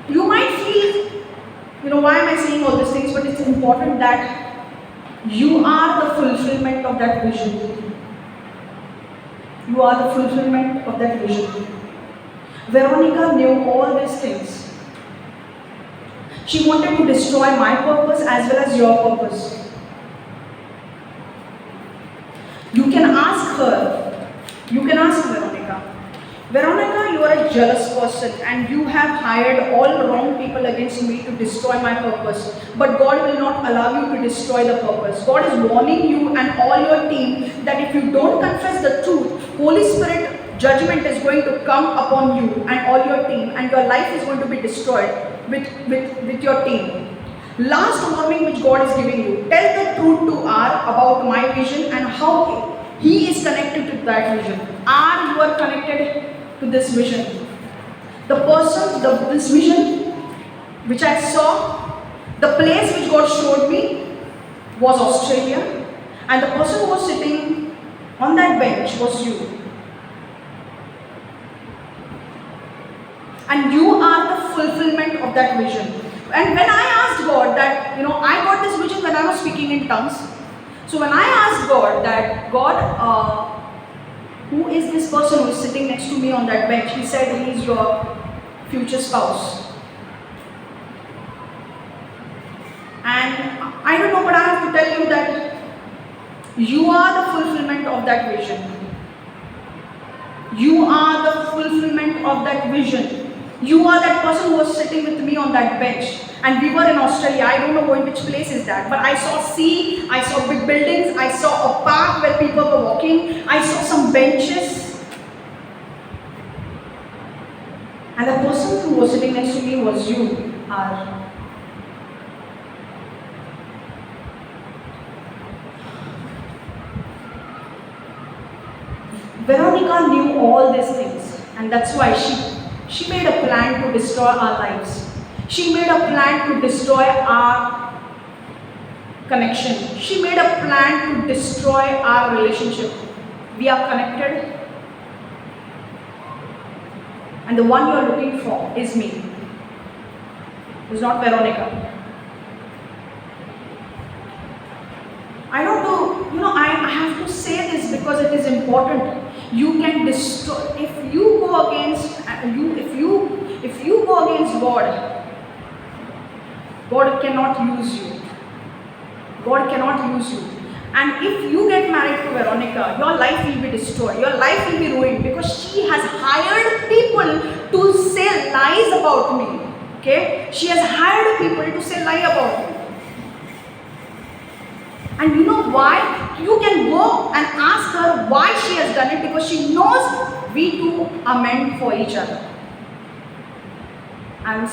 You might feel, why am I saying all these things? But it's important that you are the fulfillment of that vision. You are the fulfillment of that vision. Veronica knew all these things. She wanted to destroy my purpose as well as your purpose. You can ask her, you can ask Veronica. Veronica, you are a jealous person and you have hired all wrong people against me to destroy my purpose. But God will not allow you to destroy the purpose. God is warning you and all your team that if you don't confess the truth, Holy Spirit judgment is going to come upon you and all your team, and your life is going to be destroyed with your team. Last warning which God is giving you, tell the truth to R about my vision and how he is connected to that vision. R, you are connected to this vision. The person, this vision which I saw, the place which God showed me was Australia, and the person who was sitting on that bench was you. And you are the fulfillment of that vision. And when I asked God that, I got this vision when I was speaking in tongues. So when I asked God that, God, who is this person who is sitting next to me on that bench? He said, he is your future spouse. And I don't know, but I have to tell you that you are the fulfillment of that vision. You are the fulfillment of that vision. You are that person who was sitting with me on that bench. And we were in Australia. I don't know in which place is that. But I saw sea, I saw big buildings, I saw a park where people were walking, I saw some benches. And the person who was sitting next to me was you, R. Veronica knew all these things, and that's why she made a plan to destroy our lives. She made a plan to destroy our connection. She made a plan to destroy our relationship. We are connected, and the one you are looking for is me. It's not Veronica. I don't know, I have to say this because it is important. You can destroy, if you go against God, God cannot use you. God cannot use you. And if you get married to Veronica, your life will be destroyed. Your life will be ruined because she has hired people to say lies about me. Okay? She has hired people to say lie about me. And you know why? You can go and ask her why she has done it, because she knows we two are meant for each other. I'm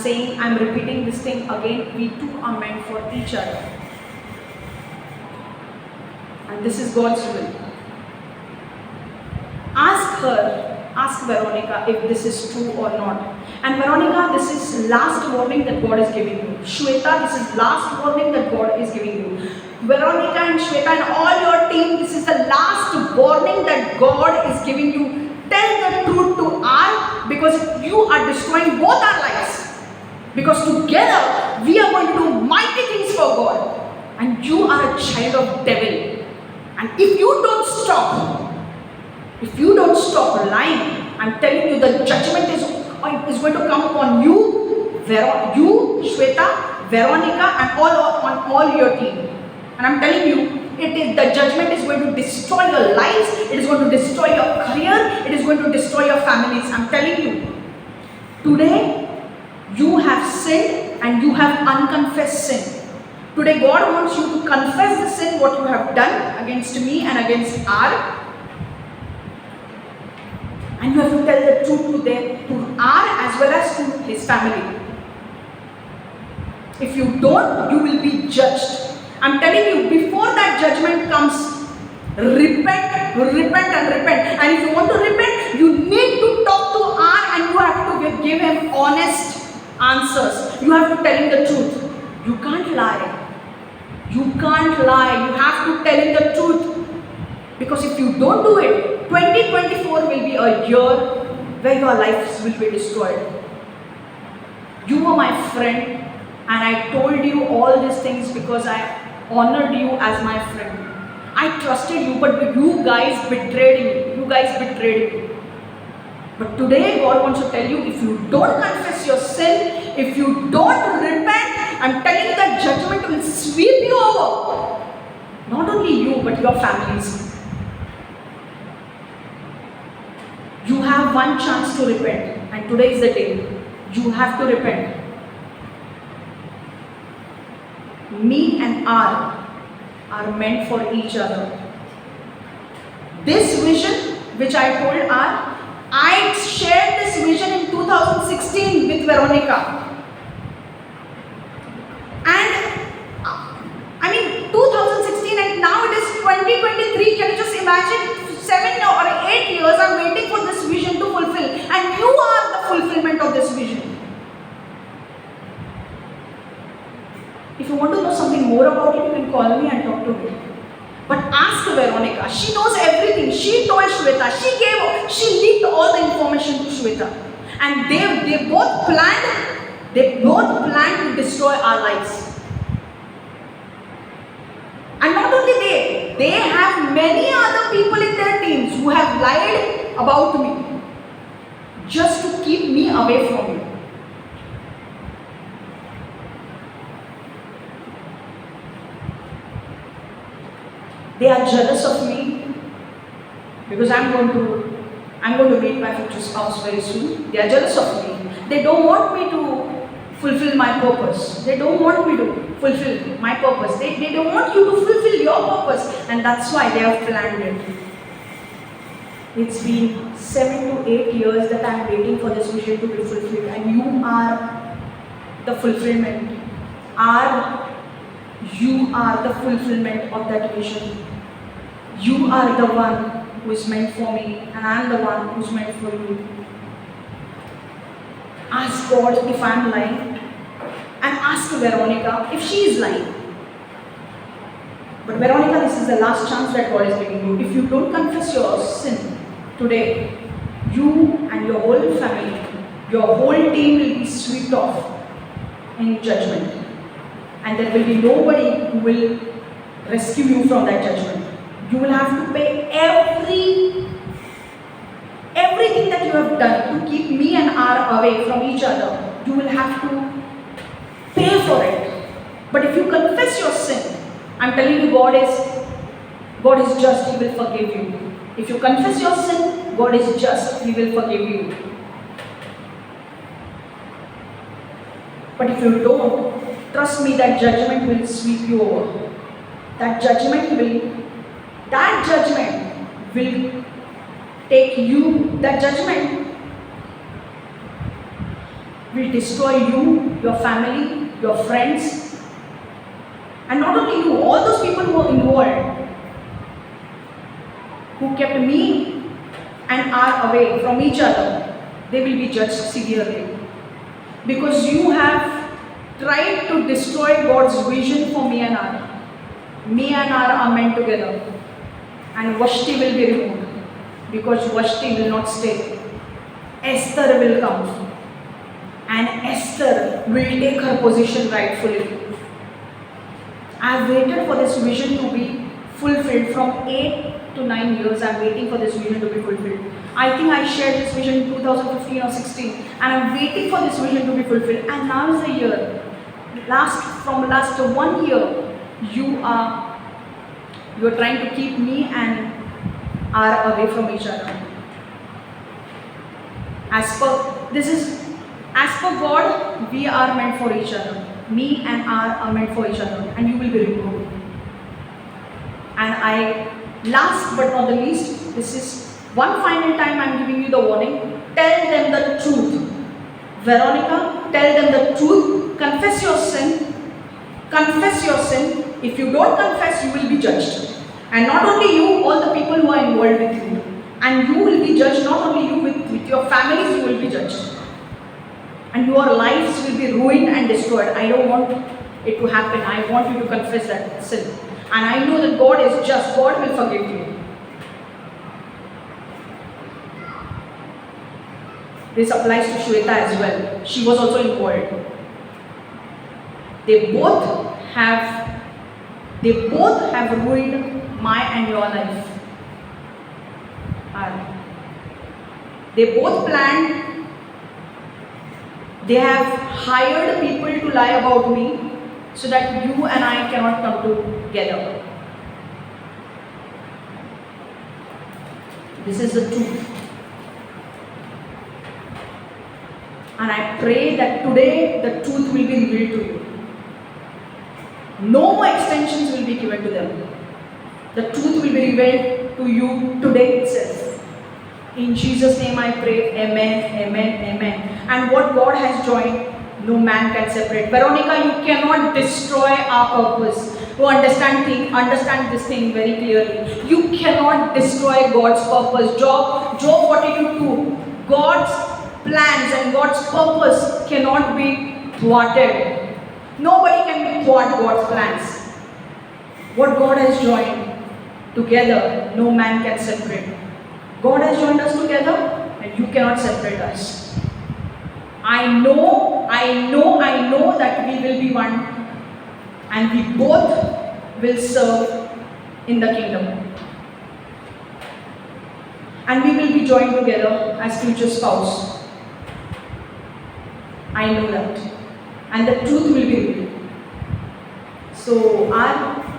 repeating this thing again. We two are meant for each other. And this is God's will. Ask Veronica if this is true or not. And Veronica, this is last warning that God is giving you. Shweta, this is last warning that God is giving you. Veronica and Shweta and all your team, this is the last warning that God is giving you. Tell the truth to R, because you are destroying both our lives. Because together we are going to do mighty things for God. And you are a child of devil. And if you don't stop lying, I'm telling you the judgment is going to come upon you, Shweta, Veronica, and on all your team. And I'm telling you, the judgment is going to destroy your lives, it is going to destroy your career, it is going to destroy your families. I'm telling you, today you have sinned and you have unconfessed sin. Today God wants you to confess the sin what you have done against me and against R. And you have to tell the truth to R as well as to his family. If you don't, you will be judged. I'm telling you, before that judgment comes, repent. And if you want to repent, you need to talk to R and you have to give him honest answers. You have to tell him the truth. You can't lie. You have to tell him the truth. Because if you don't do it, 2024 will be a year where your lives will be destroyed. You were my friend, and I told you all these things because I honored you as my friend. I trusted you, but you guys betrayed me. You guys betrayed me. But today God wants to tell you, if you don't confess your sin, if you don't repent, I'm telling you that judgment will sweep you over. Not only you, but your families. You have one chance to repent, and today is the day. You have to repent. Me and R are meant for each other. This vision, which I told R, I shared this vision in 2016 with Veronica. And 2016, and now it is 2023. Can you just imagine? 7 or 8 years I'm waiting for this vision to fulfill, and you are the fulfillment of this vision. If you want to know something more about it, you can call me and talk to me. But ask Veronica. She knows everything. She told Shweta. She leaked all the information to Shweta. And they both planned to destroy our lives. And not only they have many other people in their teams who have lied about me just to keep me away from you. They are jealous of me because I'm going to meet my future spouse very soon. They are jealous of me. They don't want me to fulfill my purpose. They don't want me to fulfill my purpose. They don't want you to fulfill your purpose, and that's why they have planned it. It's been 7 to 8 years that I'm waiting for this vision to be fulfilled, and you are the fulfillment. You are the fulfillment of that vision. You are the one who is meant for me, and I am the one who is meant for you. Ask God if I am lying, and ask Veronica if she is lying. But Veronica, this is the last chance that God is giving you. If you don't confess your sin today, you and your whole family, your whole team will be swept off in judgment. And there will be nobody who will rescue you from that judgment. You will have to pay everything that you have done to keep me and R away from each other. You will have to pay for it. But if you confess your sin, I'm telling you, God is just, He will forgive you. If you confess your sin, God is just, He will forgive you. But if you don't, trust me, that judgment will sweep you over. That judgment will take you, that judgment will destroy you, your family, your friends, and not only you, all those people who are involved, who kept me and R away from each other, they will be judged severely. Because you have tried to destroy God's vision for me and R. Me and R are meant together. And Vashti will be removed. Because Vashti will not stay. Esther will come. And Esther will take her position rightfully. I have waited for this vision to be fulfilled from 8 to 9 years. I am waiting for this vision to be fulfilled. I think I shared this vision in 2015 or 16, and I am waiting for this vision to be fulfilled. And now is the year. From last 1 year, you are trying to keep me and R away from each other. As per God, we are meant for each other. Me and R are meant for each other, and you will be removed. And last but not the least, this is one final time I am giving you the warning. Tell them the truth. Veronica, tell them the truth. Confess your sin. Confess your sin. If you don't confess, you will be judged. And not only you, all the people who are involved with you. And you will be judged, not only you, with your families you will be judged. And your lives will be ruined and destroyed. I don't want it to happen. I want you to confess that sin. And I know that God is just. God will forgive you. This applies to Shweta as well. She was also involved. They both have ruined my and your life. They both planned. They have hired people to lie about me so that you and I cannot come together. This is the truth. And I pray that today the truth will be revealed to you. No more extensions will be given to them. The truth will be revealed to you today itself. In Jesus' name I pray. Amen, amen, amen. And what God has joined, no man can separate. Veronica, you cannot destroy our purpose. To understand this thing very clearly. You cannot destroy God's purpose. Job 42:2. God's plans and God's purpose cannot be thwarted. Nobody can thwart God's plans. What God has joined together, no man can separate. God has joined us together and you cannot separate us. I know that we will be one and we both will serve in the kingdom. And we will be joined together as future spouse. I know that. And the truth will be revealed. So,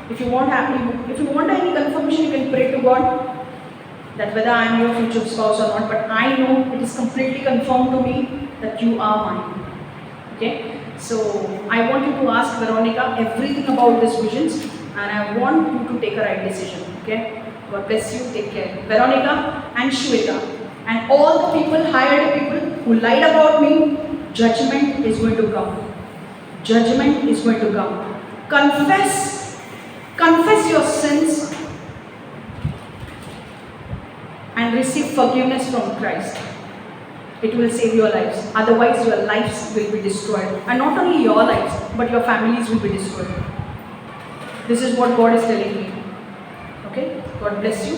if you want any confirmation, you can pray to God that whether I am your future spouse or not. But I know it is completely confirmed to me that you are mine. Okay? So, I want you to ask Veronica everything about these visions, and I want you to take a right decision. Okay? God bless you. Take care. Veronica and Shweta and all the people, hired people who lied about me, judgment is going to come. Judgment is going to come. Confess your sins and receive forgiveness from Christ. It will save your lives. Otherwise, your lives will be destroyed. And not only your lives, but your families will be destroyed. This is what God is telling me. Okay? God bless you.